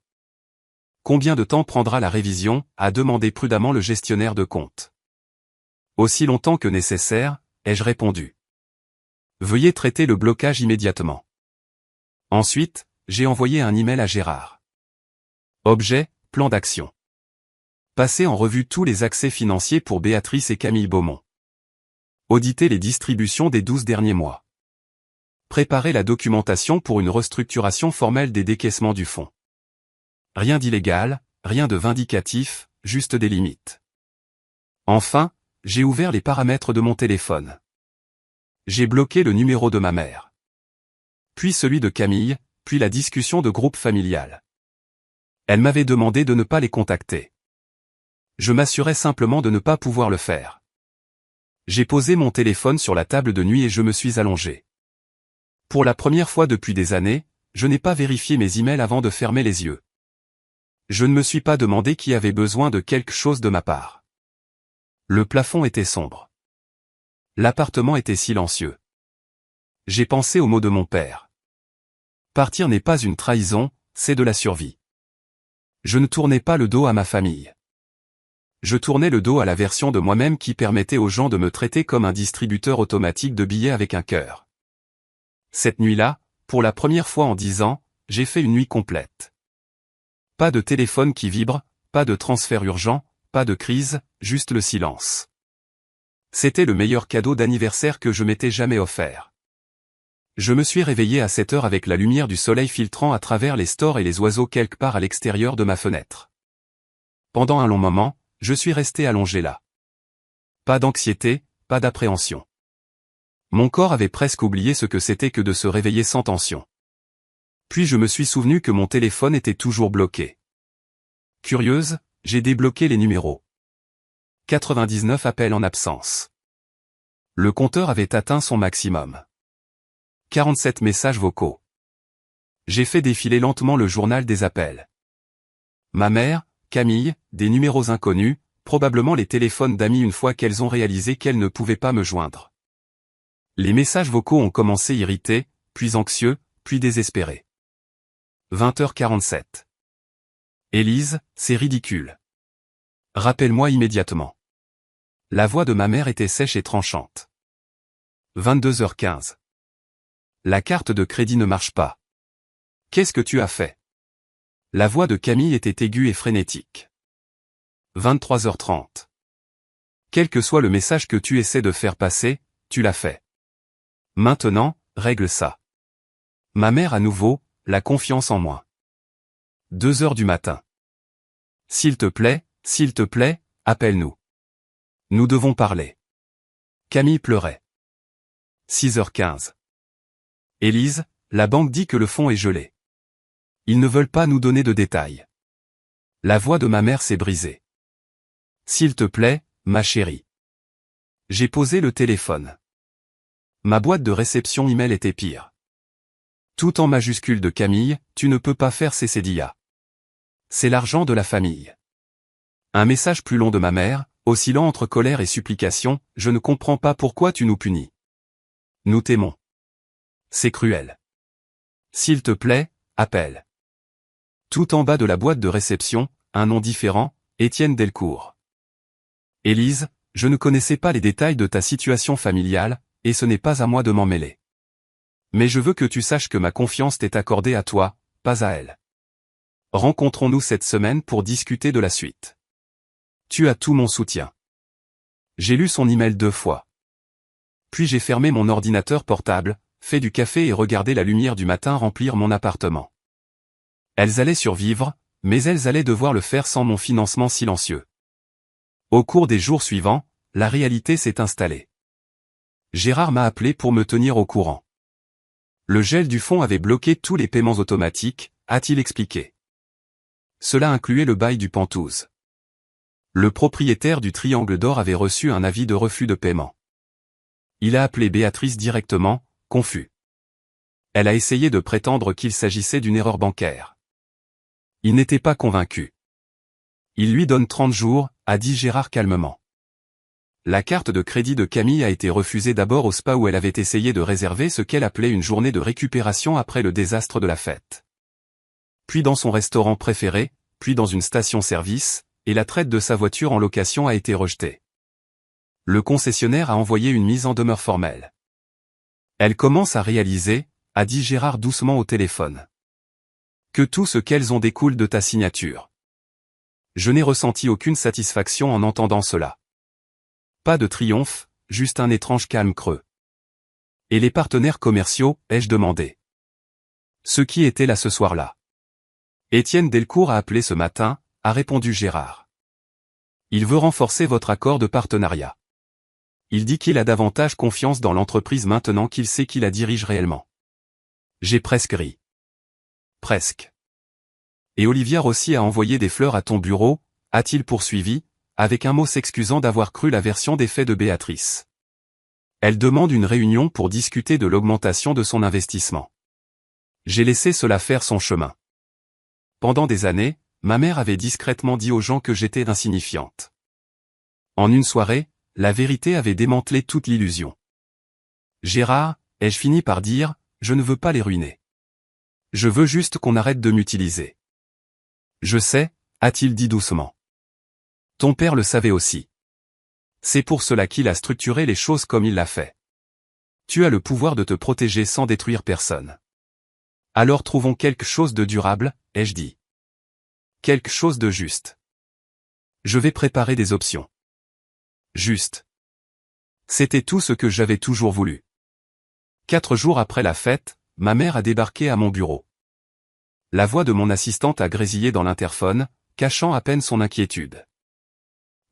Combien de temps prendra la révision, a demandé prudemment le gestionnaire de compte. Aussi longtemps que nécessaire, ai-je répondu. Veuillez traiter le blocage immédiatement. Ensuite, j'ai envoyé un email à Gérard. Objet, plan d'action. Passer en revue tous les accès financiers pour Béatrice et Camille Beaumont. Auditer les distributions des 12 derniers mois. Préparer la documentation pour une restructuration formelle des décaissements du fonds. Rien d'illégal, rien de vindicatif, juste des limites. Enfin, j'ai ouvert les paramètres de mon téléphone. J'ai bloqué le numéro de ma mère. Puis celui de Camille, puis la discussion de groupe familial. Elle m'avait demandé de ne pas les contacter. Je m'assurais simplement de ne pas pouvoir le faire. J'ai posé mon téléphone sur la table de nuit et je me suis allongé. Pour la première fois depuis des années, je n'ai pas vérifié mes emails avant de fermer les yeux. Je ne me suis pas demandé qui avait besoin de quelque chose de ma part. Le plafond était sombre. L'appartement était silencieux. J'ai pensé aux mots de mon père. Partir n'est pas une trahison, c'est de la survie. Je ne tournais pas le dos à ma famille. Je tournais le dos à la version de moi-même qui permettait aux gens de me traiter comme un distributeur automatique de billets avec un cœur. Cette nuit-là, pour la première fois en 10 ans, j'ai fait une nuit complète. Pas de téléphone qui vibre, pas de transfert urgent, pas de crise, juste le silence. C'était le meilleur cadeau d'anniversaire que je m'étais jamais offert. Je me suis réveillé à 7 heures avec la lumière du soleil filtrant à travers les stores et les oiseaux quelque part à l'extérieur de ma fenêtre. Pendant un long moment, je suis resté allongé là. Pas d'anxiété, pas d'appréhension. Mon corps avait presque oublié ce que c'était que de se réveiller sans tension. Puis je me suis souvenu que mon téléphone était toujours bloqué. Curieuse, j'ai débloqué les numéros. 99 appels en absence. Le compteur avait atteint son maximum. 47 messages vocaux. J'ai fait défiler lentement le journal des appels. Ma mère, Camille, des numéros inconnus, probablement les téléphones d'amis une fois qu'elles ont réalisé qu'elles ne pouvaient pas me joindre. Les messages vocaux ont commencé irrités, puis anxieux, puis désespérés. 20h47. Élise, c'est ridicule. Rappelle-moi immédiatement. La voix de ma mère était sèche et tranchante. 22h15. La carte de crédit ne marche pas. Qu'est-ce que tu as fait? La voix de Camille était aiguë et frénétique. 23h30. Quel que soit le message que tu essaies de faire passer, tu l'as fait. Maintenant, règle ça. Ma mère à nouveau, la confiance en moi. 2h du matin. S'il te plaît, appelle-nous. Nous devons parler. Camille pleurait. 6h15. Élise, la banque dit que le fonds est gelé. Ils ne veulent pas nous donner de détails. La voix de ma mère s'est brisée. S'il te plaît, ma chérie. J'ai posé le téléphone. Ma boîte de réception email était pire. Tout en majuscule de Camille, tu ne peux pas faire cesser d'IA. C'est l'argent de la famille. Un message plus long de ma mère, oscillant entre colère et supplication, je ne comprends pas pourquoi tu nous punis. Nous t'aimons. C'est cruel. S'il te plaît, appelle. Tout en bas de la boîte de réception, un nom différent, Étienne Delcourt. Élise, je ne connaissais pas les détails de ta situation familiale, et ce n'est pas à moi de m'en mêler. Mais je veux que tu saches que ma confiance t'est accordée à toi, pas à elle. Rencontrons-nous cette semaine pour discuter de la suite. Tu as tout mon soutien. J'ai lu son email 2 fois. Puis j'ai fermé mon ordinateur portable, fait du café et regardé la lumière du matin remplir mon appartement. Elles allaient survivre, mais elles allaient devoir le faire sans mon financement silencieux. Au cours des jours suivants, la réalité s'est installée. Gérard m'a appelé pour me tenir au courant. Le gel du fonds avait bloqué tous les paiements automatiques, a-t-il expliqué. Cela incluait le bail du Penthouse. Le propriétaire du Triangle d'Or avait reçu un avis de refus de paiement. Il a appelé Béatrice directement, confus. Elle a essayé de prétendre qu'il s'agissait d'une erreur bancaire. Il n'était pas convaincu. Il lui donne 30 jours, a dit Gérard calmement. La carte de crédit de Camille a été refusée d'abord au spa où elle avait essayé de réserver ce qu'elle appelait une journée de récupération après le désastre de la fête. Puis dans son restaurant préféré, puis dans une station-service, et la traite de sa voiture en location a été rejetée. Le concessionnaire a envoyé une mise en demeure formelle. Elle commence à réaliser, a dit Gérard doucement au téléphone, que tout ce qu'elles ont découle de ta signature. Je n'ai ressenti aucune satisfaction en entendant cela. Pas de triomphe, juste un étrange calme creux. Et les partenaires commerciaux, ai-je demandé. Ceux qui étaient là ce soir-là. Étienne Delcourt a appelé ce matin, a répondu Gérard. Il veut renforcer votre accord de partenariat. Il dit qu'il a davantage confiance dans l'entreprise maintenant qu'il sait qui la dirige réellement. J'ai presque ri. Presque. Et Olivia Rossi a envoyé des fleurs à ton bureau, a-t-il poursuivi, avec un mot s'excusant d'avoir cru la version des faits de Béatrice. Elle demande une réunion pour discuter de l'augmentation de son investissement. J'ai laissé cela faire son chemin. Pendant des années, ma mère avait discrètement dit aux gens que j'étais insignifiante. En une soirée, la vérité avait démantelé toute l'illusion. Gérard, ai-je fini par dire, je ne veux pas les ruiner. Je veux juste qu'on arrête de m'utiliser. Je sais, a-t-il dit doucement. Ton père le savait aussi. C'est pour cela qu'il a structuré les choses comme il l'a fait. Tu as le pouvoir de te protéger sans détruire personne. Alors trouvons quelque chose de durable, ai-je dit. Quelque chose de juste. Je vais préparer des options. Juste. C'était tout ce que j'avais toujours voulu. 4 jours après la fête, ma mère a débarqué à mon bureau. La voix de mon assistante a grésillé dans l'interphone, cachant à peine son inquiétude.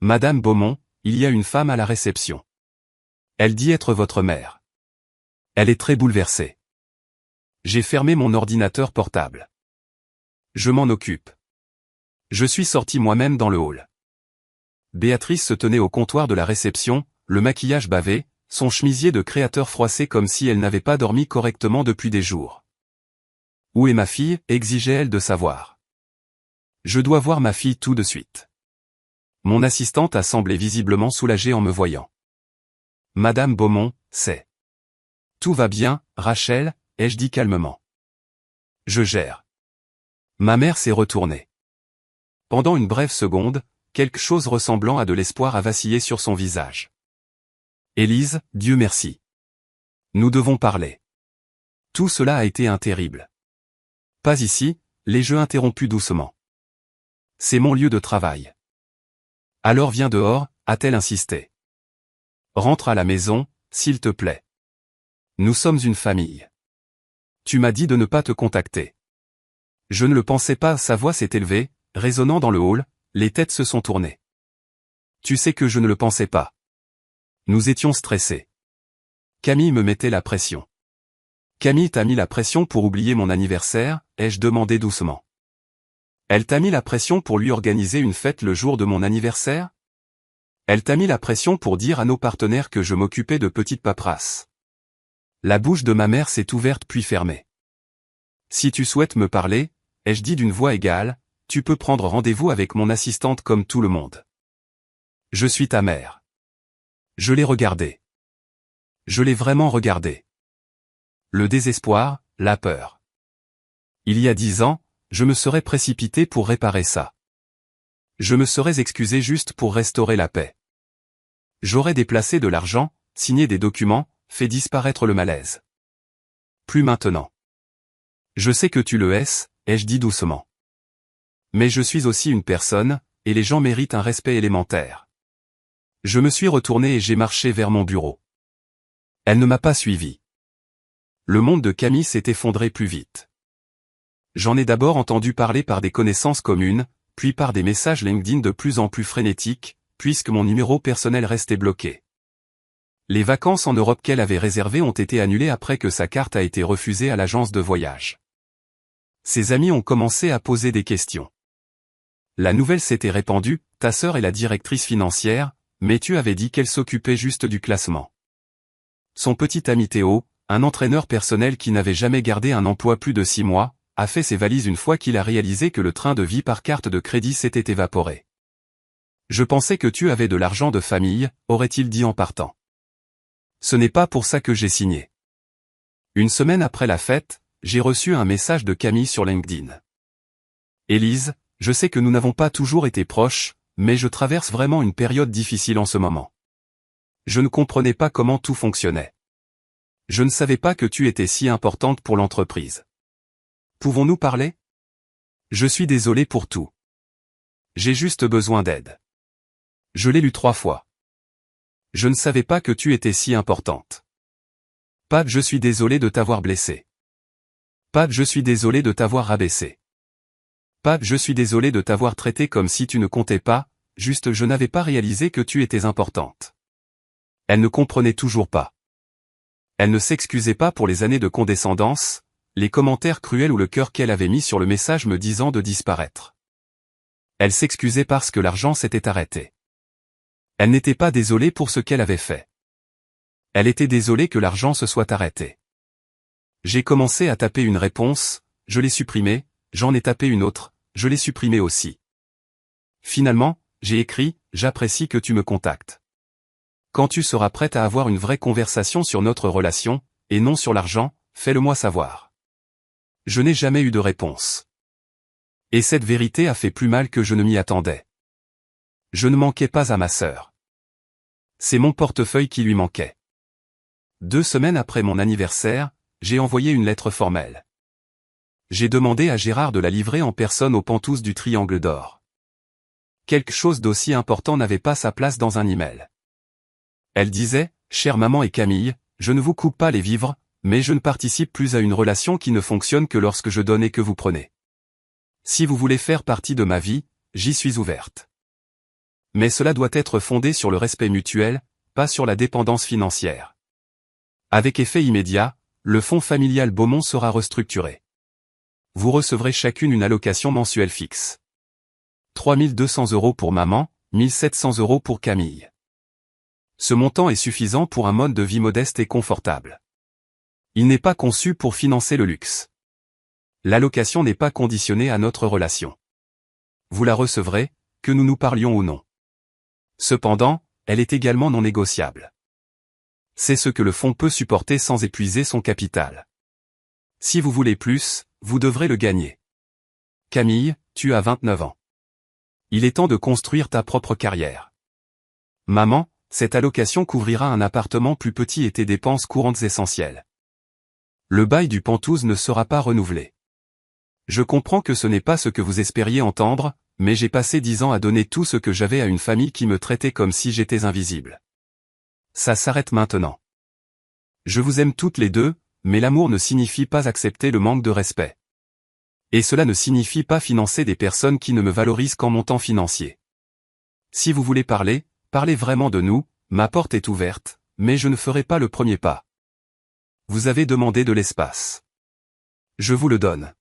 Madame Beaumont, il y a une femme à la réception. Elle dit être votre mère. Elle est très bouleversée. J'ai fermé mon ordinateur portable. Je m'en occupe. Je suis sorti moi-même dans le hall. Béatrice se tenait au comptoir de la réception, le maquillage bavé, son chemisier de créateur froissé comme si elle n'avait pas dormi correctement depuis des jours. Où est ma fille, exigeait-elle de savoir. Je dois voir ma fille tout de suite. Mon assistante a semblé visiblement soulagée en me voyant. Madame Beaumont, c'est. Tout va bien, Rachel, ai-je dit calmement. Je gère. Ma mère s'est retournée. Pendant une brève seconde, quelque chose ressemblant à de l'espoir a vacillé sur son visage. Élise, Dieu merci. Nous devons parler. Tout cela a été terrible. Pas ici, les jeux interrompus doucement. C'est mon lieu de travail. Alors viens dehors, a-t-elle insisté. Rentre à la maison, s'il te plaît. Nous sommes une famille. Tu m'as dit de ne pas te contacter. Je ne le pensais pas, sa voix s'est élevée, résonnant dans le hall, les têtes se sont tournées. Tu sais que je ne le pensais pas. Nous étions stressés. Camille me mettait la pression. Camille t'a mis la pression pour oublier mon anniversaire, ai-je demandé doucement. Elle t'a mis la pression pour lui organiser une fête le jour de mon anniversaire? Elle t'a mis la pression pour dire à nos partenaires que je m'occupais de petites paperasses. La bouche de ma mère s'est ouverte puis fermée. Si tu souhaites me parler, ai-je dit d'une voix égale, tu peux prendre rendez-vous avec mon assistante comme tout le monde. Je suis ta mère. Je l'ai regardée. Je l'ai vraiment regardée. Le désespoir, la peur. Il y a 10 ans, je me serais précipité pour réparer ça. Je me serais excusé juste pour restaurer la paix. J'aurais déplacé de l'argent, signé des documents, fait disparaître le malaise. Plus maintenant. Je sais que tu le es, ai-je dit doucement. Mais je suis aussi une personne, et les gens méritent un respect élémentaire. Je me suis retourné et j'ai marché vers mon bureau. Elle ne m'a pas suivi. Le monde de Camille s'est effondré plus vite. J'en ai d'abord entendu parler par des connaissances communes, puis par des messages LinkedIn de plus en plus frénétiques, puisque mon numéro personnel restait bloqué. Les vacances en Europe qu'elle avait réservées ont été annulées après que sa carte a été refusée à l'agence de voyage. Ses amis ont commencé à poser des questions. La nouvelle s'était répandue, ta sœur est la directrice financière, mais tu avais dit qu'elle s'occupait juste du classement. Son petit ami Théo, un entraîneur personnel qui n'avait jamais gardé un emploi plus de 6 mois, a fait ses valises une fois qu'il a réalisé que le train de vie par carte de crédit s'était évaporé. Je pensais que tu avais de l'argent de famille, aurait-il dit en partant. Ce n'est pas pour ça que j'ai signé. Une semaine après la fête, j'ai reçu un message de Camille sur LinkedIn. Élise, je sais que nous n'avons pas toujours été proches, mais je traverse vraiment une période difficile en ce moment. Je ne comprenais pas comment tout fonctionnait. Je ne savais pas que tu étais si importante pour l'entreprise. Pouvons-nous parler? Je suis désolé pour tout. J'ai juste besoin d'aide. Je l'ai lu 3 fois. Je ne savais pas que tu étais si importante. Pat, je suis désolé de t'avoir blessé. Pat, je suis désolé de t'avoir rabaissé. Pat, je suis désolé de t'avoir traité comme si tu ne comptais pas, juste je n'avais pas réalisé que tu étais importante. Elle ne comprenait toujours pas. Elle ne s'excusait pas pour les années de condescendance, les commentaires cruels ou le cœur qu'elle avait mis sur le message me disant de disparaître. Elle s'excusait parce que l'argent s'était arrêté. Elle n'était pas désolée pour ce qu'elle avait fait. Elle était désolée que l'argent se soit arrêté. J'ai commencé à taper une réponse, je l'ai supprimée, j'en ai tapé une autre, je l'ai supprimée aussi. Finalement, j'ai écrit, j'apprécie que tu me contactes. Quand tu seras prête à avoir une vraie conversation sur notre relation, et non sur l'argent, fais-le-moi savoir. Je n'ai jamais eu de réponse. Et cette vérité a fait plus mal que je ne m'y attendais. Je ne manquais pas à ma sœur. C'est mon portefeuille qui lui manquait. 2 semaines après mon anniversaire, j'ai envoyé une lettre formelle. J'ai demandé à Gérard de la livrer en personne aux Pantous du Triangle d'Or. Quelque chose d'aussi important n'avait pas sa place dans un email. Elle disait, « Chère maman et Camille, je ne vous coupe pas les vivres, mais je ne participe plus à une relation qui ne fonctionne que lorsque je donne et que vous prenez. Si vous voulez faire partie de ma vie, j'y suis ouverte. Mais cela doit être fondé sur le respect mutuel, pas sur la dépendance financière. » Avec effet immédiat, le fonds familial Beaumont sera restructuré. Vous recevrez chacune une allocation mensuelle fixe. 3 200 € pour maman, 1 700 € pour Camille. Ce montant est suffisant pour un mode de vie modeste et confortable. Il n'est pas conçu pour financer le luxe. L'allocation n'est pas conditionnée à notre relation. Vous la recevrez, que nous nous parlions ou non. Cependant, elle est également non négociable. C'est ce que le fonds peut supporter sans épuiser son capital. Si vous voulez plus, vous devrez le gagner. Camille, tu as 29 ans. Il est temps de construire ta propre carrière. Maman, cette allocation couvrira un appartement plus petit et tes dépenses courantes essentielles. Le bail du Pantouze ne sera pas renouvelé. Je comprends que ce n'est pas ce que vous espériez entendre, mais j'ai passé 10 ans à donner tout ce que j'avais à une famille qui me traitait comme si j'étais invisible. Ça s'arrête maintenant. Je vous aime toutes les deux, mais l'amour ne signifie pas accepter le manque de respect. Et cela ne signifie pas financer des personnes qui ne me valorisent qu'en montant financier. Si vous voulez parler, parlez vraiment de nous, ma porte est ouverte, mais je ne ferai pas le premier pas. Vous avez demandé de l'espace. Je vous le donne.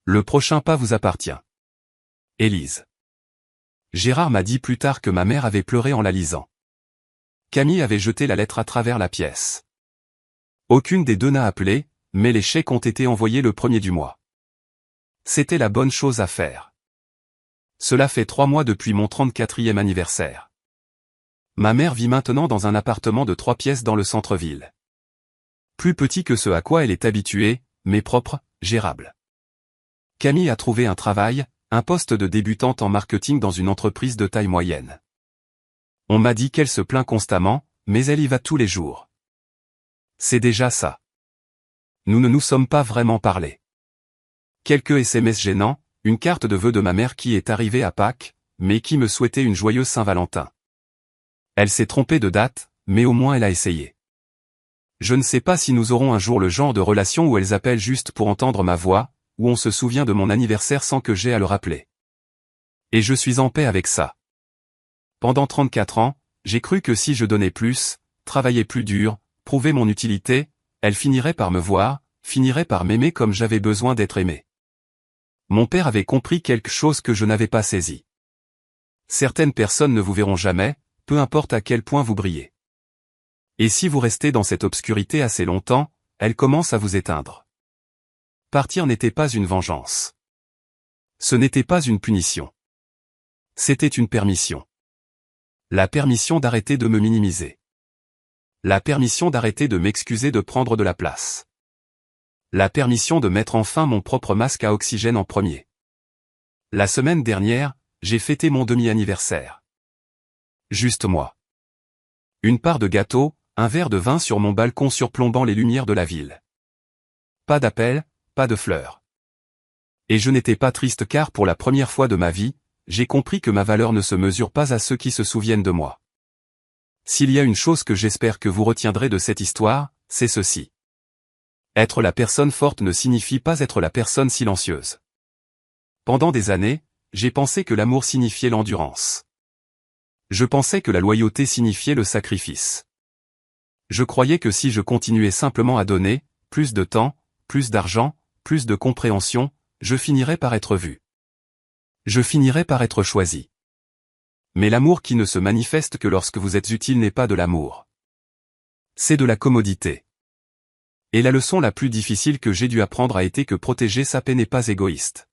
Le prochain pas vous appartient. Élise. Gérard m'a dit plus tard que ma mère avait pleuré en la lisant. Camille avait jeté la lettre à travers la pièce. Aucune des deux n'a appelé, mais les chèques ont été envoyés le 1er du mois. C'était la bonne chose à faire. Cela fait 3 mois depuis mon 34e anniversaire. Ma mère vit maintenant dans un appartement de 3 pièces dans le centre-ville. Plus petit que ce à quoi elle est habituée, mais propre, gérable. Camille a trouvé un travail, un poste de débutante en marketing dans une entreprise de taille moyenne. On m'a dit qu'elle se plaint constamment, mais elle y va tous les jours. C'est déjà ça. Nous ne nous sommes pas vraiment parlé. Quelques SMS gênants, une carte de vœux de ma mère qui est arrivée à Pâques, mais qui me souhaitait une joyeuse Saint-Valentin. Elle s'est trompée de date, mais au moins elle a essayé. Je ne sais pas si nous aurons un jour le genre de relation où elles appellent juste pour entendre ma voix, où on se souvient de mon anniversaire sans que j'aie à le rappeler. Et je suis en paix avec ça. Pendant 34 ans, j'ai cru que si je donnais plus, travaillais plus dur, prouvais mon utilité, elle finirait par me voir, finirait par m'aimer comme j'avais besoin d'être aimé. Mon père avait compris quelque chose que je n'avais pas saisi. Certaines personnes ne vous verront jamais, peu importe à quel point vous brillez. Et si vous restez dans cette obscurité assez longtemps, elle commence à vous éteindre. Partir n'était pas une vengeance. Ce n'était pas une punition. C'était une permission. La permission d'arrêter de me minimiser. La permission d'arrêter de m'excuser de prendre de la place. La permission de mettre enfin mon propre masque à oxygène en premier. La semaine dernière, j'ai fêté mon demi-anniversaire. Juste moi. Une part de gâteau, un verre de vin sur mon balcon surplombant les lumières de la ville. Pas d'appel, pas de fleurs. Et je n'étais pas triste car pour la première fois de ma vie, j'ai compris que ma valeur ne se mesure pas à ceux qui se souviennent de moi. S'il y a une chose que j'espère que vous retiendrez de cette histoire, c'est ceci. Être la personne forte ne signifie pas être la personne silencieuse. Pendant des années, j'ai pensé que l'amour signifiait l'endurance. Je pensais que la loyauté signifiait le sacrifice. Je croyais que si je continuais simplement à donner, plus de temps, plus d'argent, plus de compréhension, je finirais par être vu. Je finirais par être choisi. Mais l'amour qui ne se manifeste que lorsque vous êtes utile n'est pas de l'amour. C'est de la commodité. Et la leçon la plus difficile que j'ai dû apprendre a été que protéger sa paix n'est pas égoïste.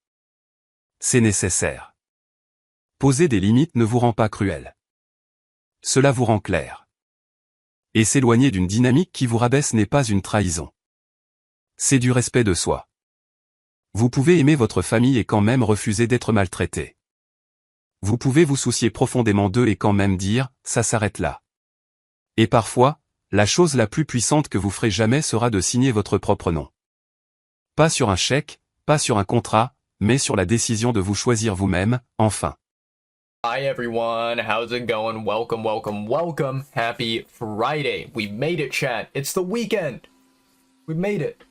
C'est nécessaire. Poser des limites ne vous rend pas cruel. Cela vous rend clair. Et s'éloigner d'une dynamique qui vous rabaisse n'est pas une trahison. C'est du respect de soi. Vous pouvez aimer votre famille et quand même refuser d'être maltraité. Vous pouvez vous soucier profondément d'eux et quand même dire, ça s'arrête là. Et parfois, la chose la plus puissante que vous ferez jamais sera de signer votre propre nom. Pas sur un chèque, Pas sur un contrat, mais sur la décision de vous choisir vous-même, enfin. Hi everyone, how's it going? Welcome, welcome, welcome. Happy Friday. We made it, chat. It's the weekend. We made it.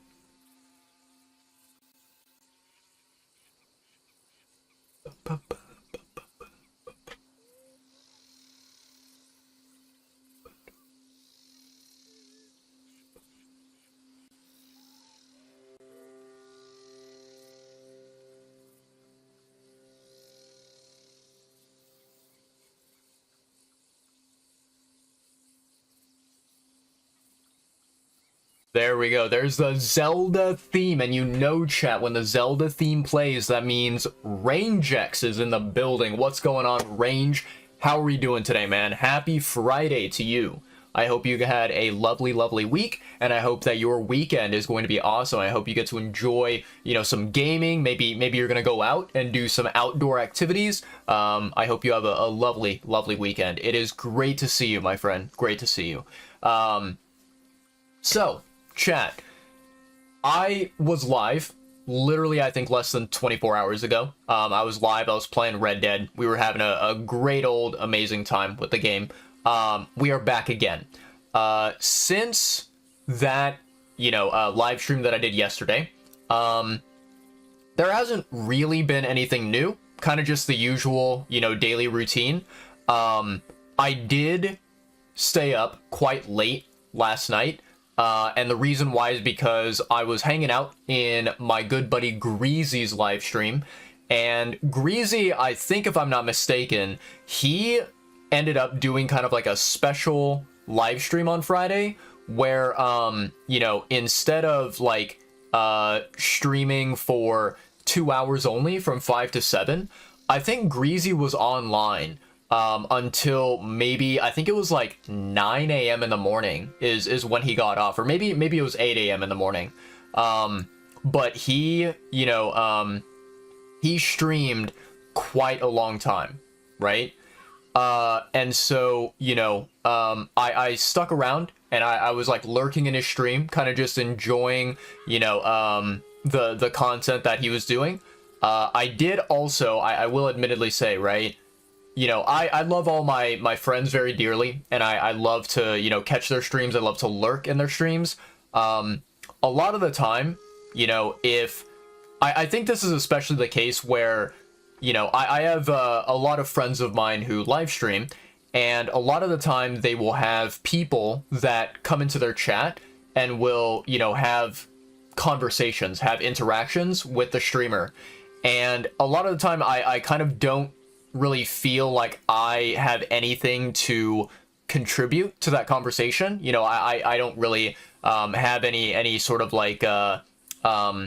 There we go. There's the Zelda theme, and you know, chat, when the Zelda theme plays, that means Rangex is in the building. What's going on, Range? How are you doing today, man? Happy Friday to you. I hope you had a lovely, lovely week, and I hope that your weekend is going to be awesome. I hope you get to enjoy, you know, some gaming. Maybe you're gonna go out and do some outdoor activities. I hope you have a lovely, lovely weekend. It is great to see you, my friend. Great to see you. So, chat, I was live literally, I think, less than 24 hours ago. I was live. I was playing Red Dead. We were having a great old amazing time with the game. We are back again. Since that, you know, live stream that I did yesterday, there hasn't really been anything new. Kind of just the usual, you know, daily routine. I did stay up quite late last night. And the reason why is because I was hanging out in my good buddy Greasy's live stream, and Greasy, I think if I'm not mistaken, he ended up doing kind of like a special live stream on Friday where, you know, instead of like streaming for 2 hours only from 5 to 7, I think Greasy was online until maybe, I think it was like 9 a.m. in the morning is when he got off, or maybe it was 8 a.m. in the morning. But he, you know, he streamed quite a long time, right? And so, you know, I stuck around, and I was like lurking in his stream, kind of just enjoying, you know, the content that he was doing. I did also, I will admittedly say, right, you know, I love all my friends very dearly, and I love to, you know, catch their streams. I love to lurk in their streams. A lot of the time, you know, if I think this is especially the case where, you know, I have a lot of friends of mine who live stream, and a lot of the time they will have people that come into their chat and will, you know, have conversations, have interactions with the streamer. And a lot of the time I kind of don't really feel like I have anything to contribute to that conversation. You know, I don't really have any sort of like I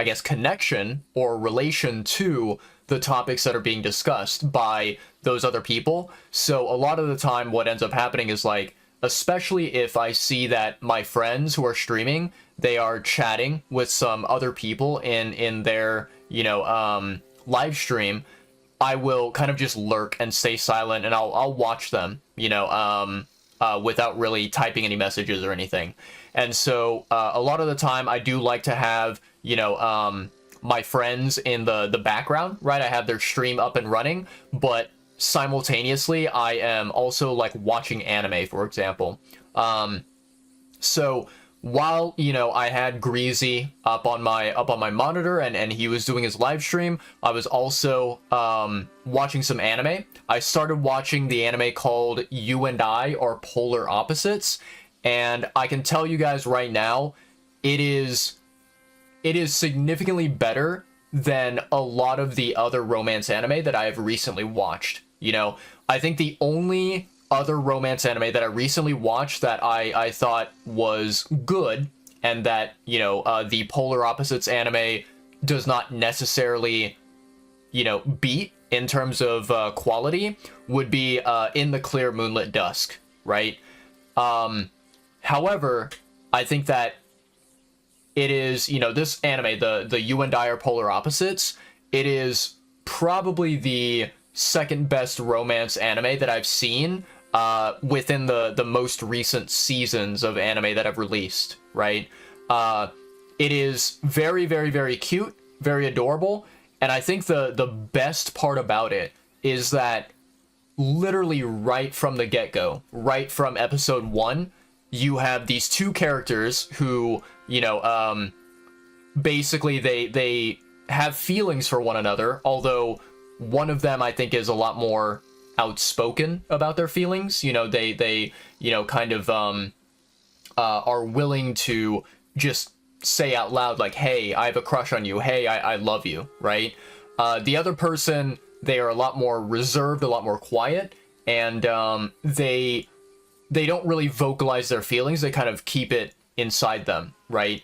guess connection or relation to the topics that are being discussed by those other people. So a lot of the time what ends up happening is, like, especially if I see that my friends who are streaming, they are chatting with some other people in their, you know, live stream, I will kind of just lurk and stay silent, and I'll watch them, you know, without really typing any messages or anything. And so a lot of the time I do like to have, you know, my friends in the background, right? I have their stream up and running, but simultaneously I am also like watching anime, for example. So while, you know, I had Greasy up on my monitor, and he was doing his live stream, I was also watching some anime. I started watching the anime called You and I Are Polar Opposites, and I can tell you guys right now, it is significantly better than a lot of the other romance anime that I have recently watched. You know, I think the only other romance anime that I recently watched that I thought was good, and that, you know, the Polar Opposites anime does not necessarily, you know, beat in terms of quality, would be In the Clear Moonlit Dusk, right? However, I think that it is, you know, this anime, the You and I Are Polar Opposites, it is probably the second best romance anime that I've seen within the most recent seasons of anime that I've released, right? It it is very, very, very cute, very adorable, and I think the best part about it is that literally right from the get-go, right from episode 1, you have these two characters who, you know, basically they have feelings for one another, although one of them I think is a lot more outspoken about their feelings. You know, they you know, kind of are willing to just say out loud, like, hey, I have a crush on you, hey, I love you, right? The other person, they are a lot more reserved, a lot more quiet, and they don't really vocalize their feelings, they kind of keep it inside them, right?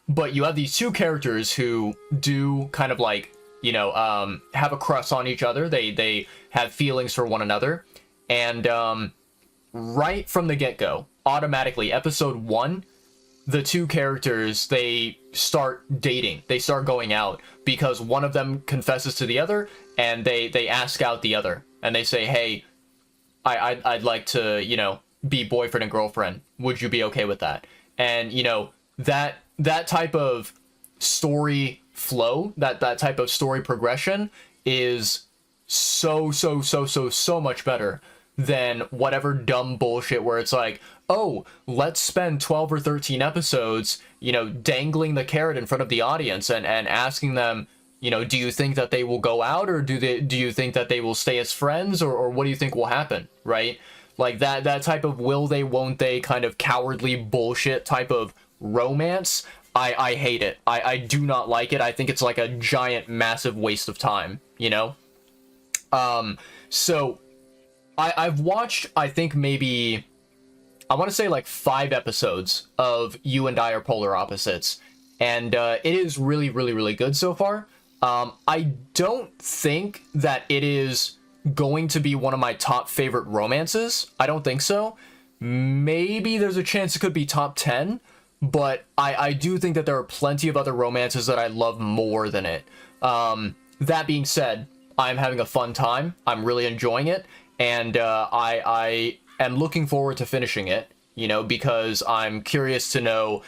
But you have these two characters who do kind of like, you know, have a crush on each other, they have feelings for one another, and right from the get-go, automatically, episode 1, the two characters, they start dating, they start going out, because one of them confesses to the other, and they ask out the other, and they say, hey, I'd like to, you know, be boyfriend and girlfriend, would you be okay with that? And, you know, that type of story flow, that type of story progression is so much better than whatever dumb bullshit where it's like, oh, let's spend 12 or 13 episodes, you know, dangling the carrot in front of the audience and asking them, you know, do you think that they will go out, or do you think that they will stay as friends, or what do you think will happen, right? Like that type of will they, won't they kind of cowardly bullshit type of romance, I hate it. I do not like it. I think it's like a giant, massive waste of time, you know? So I've watched, I think maybe, I want to say like 5 episodes of You and I Are Polar Opposites, and it is really, really, really good so far. I don't think that it is going to be one of my top favorite romances. I don't think so. Maybe there's a chance it could be top 10, but I do think that there are plenty of other romances that I love more than it. That being said, I'm having a fun time. I'm really enjoying it, and I am looking forward to finishing it, you know, because I'm curious to know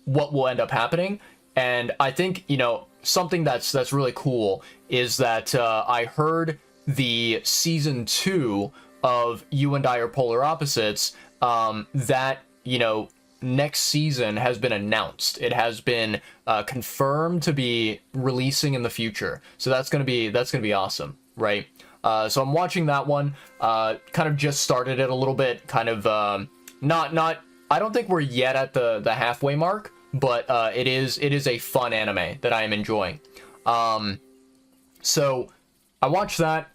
what will end up happening. And I think, you know, something that's really cool is that I heard the season 2 of You and I Are Polar Opposites, that, you know, next season has been announced. It has been confirmed to be releasing in the future. So that's gonna be awesome, right? So I'm watching that one. Kind of just started it a little bit. Kind of not. I don't think we're yet at the halfway mark, but it is a fun anime that I am enjoying. So I watched that.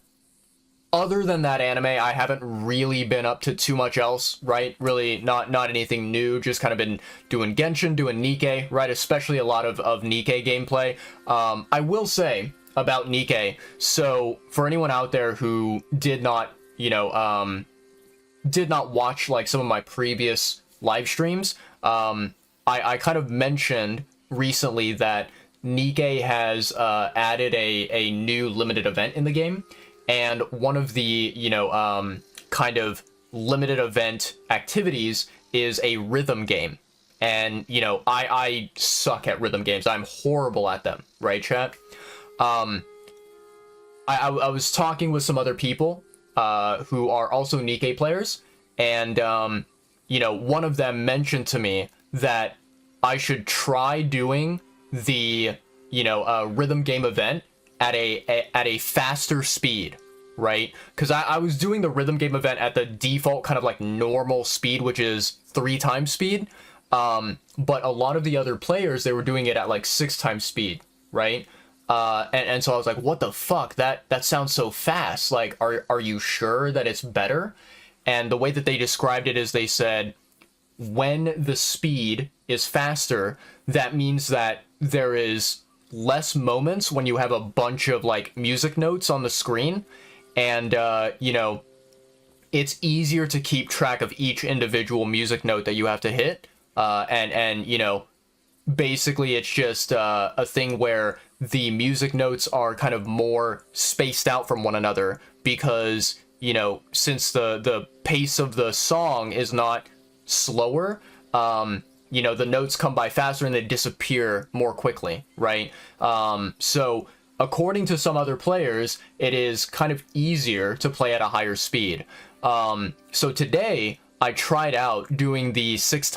Other than that anime, I haven't really been up to too much else, right? Really not anything new, just kind of been doing Genshin, doing Nikke, right? Especially a lot of Nikke gameplay. I will say about Nikke, so for anyone out there who did not, you know, did not watch like some of my previous live streams, I kind of mentioned recently that Nikke has added a new limited event in the game. And one of the, you know, kind of limited event activities is a rhythm game. And, you know, I suck at rhythm games. I'm horrible at them, right, chat? I was talking with some other people who are also Nikke players. And, you know, one of them mentioned to me that I should try doing the, you know, rhythm game event at a faster speed, right? Because I was doing the rhythm game event at the default kind of like normal speed, which is 3 times speed, but a lot of the other players, they were doing it at like 6 times speed, right? And so I was like, what the fuck, that sounds so fast, like are you sure that it's better? And the way that they described it is they said, when the speed is faster, that means that there is less moments when you have a bunch of like music notes on the screen, and you know, it's easier to keep track of each individual music note that you have to hit, and you know, basically it's just a thing where the music notes are kind of more spaced out from one another, because, you know, since the pace of the song is not slower, you know, the notes come by faster and they disappear more quickly, right? So according to some other players, it is kind of easier to play at a higher speed. So today I tried out doing the 6 times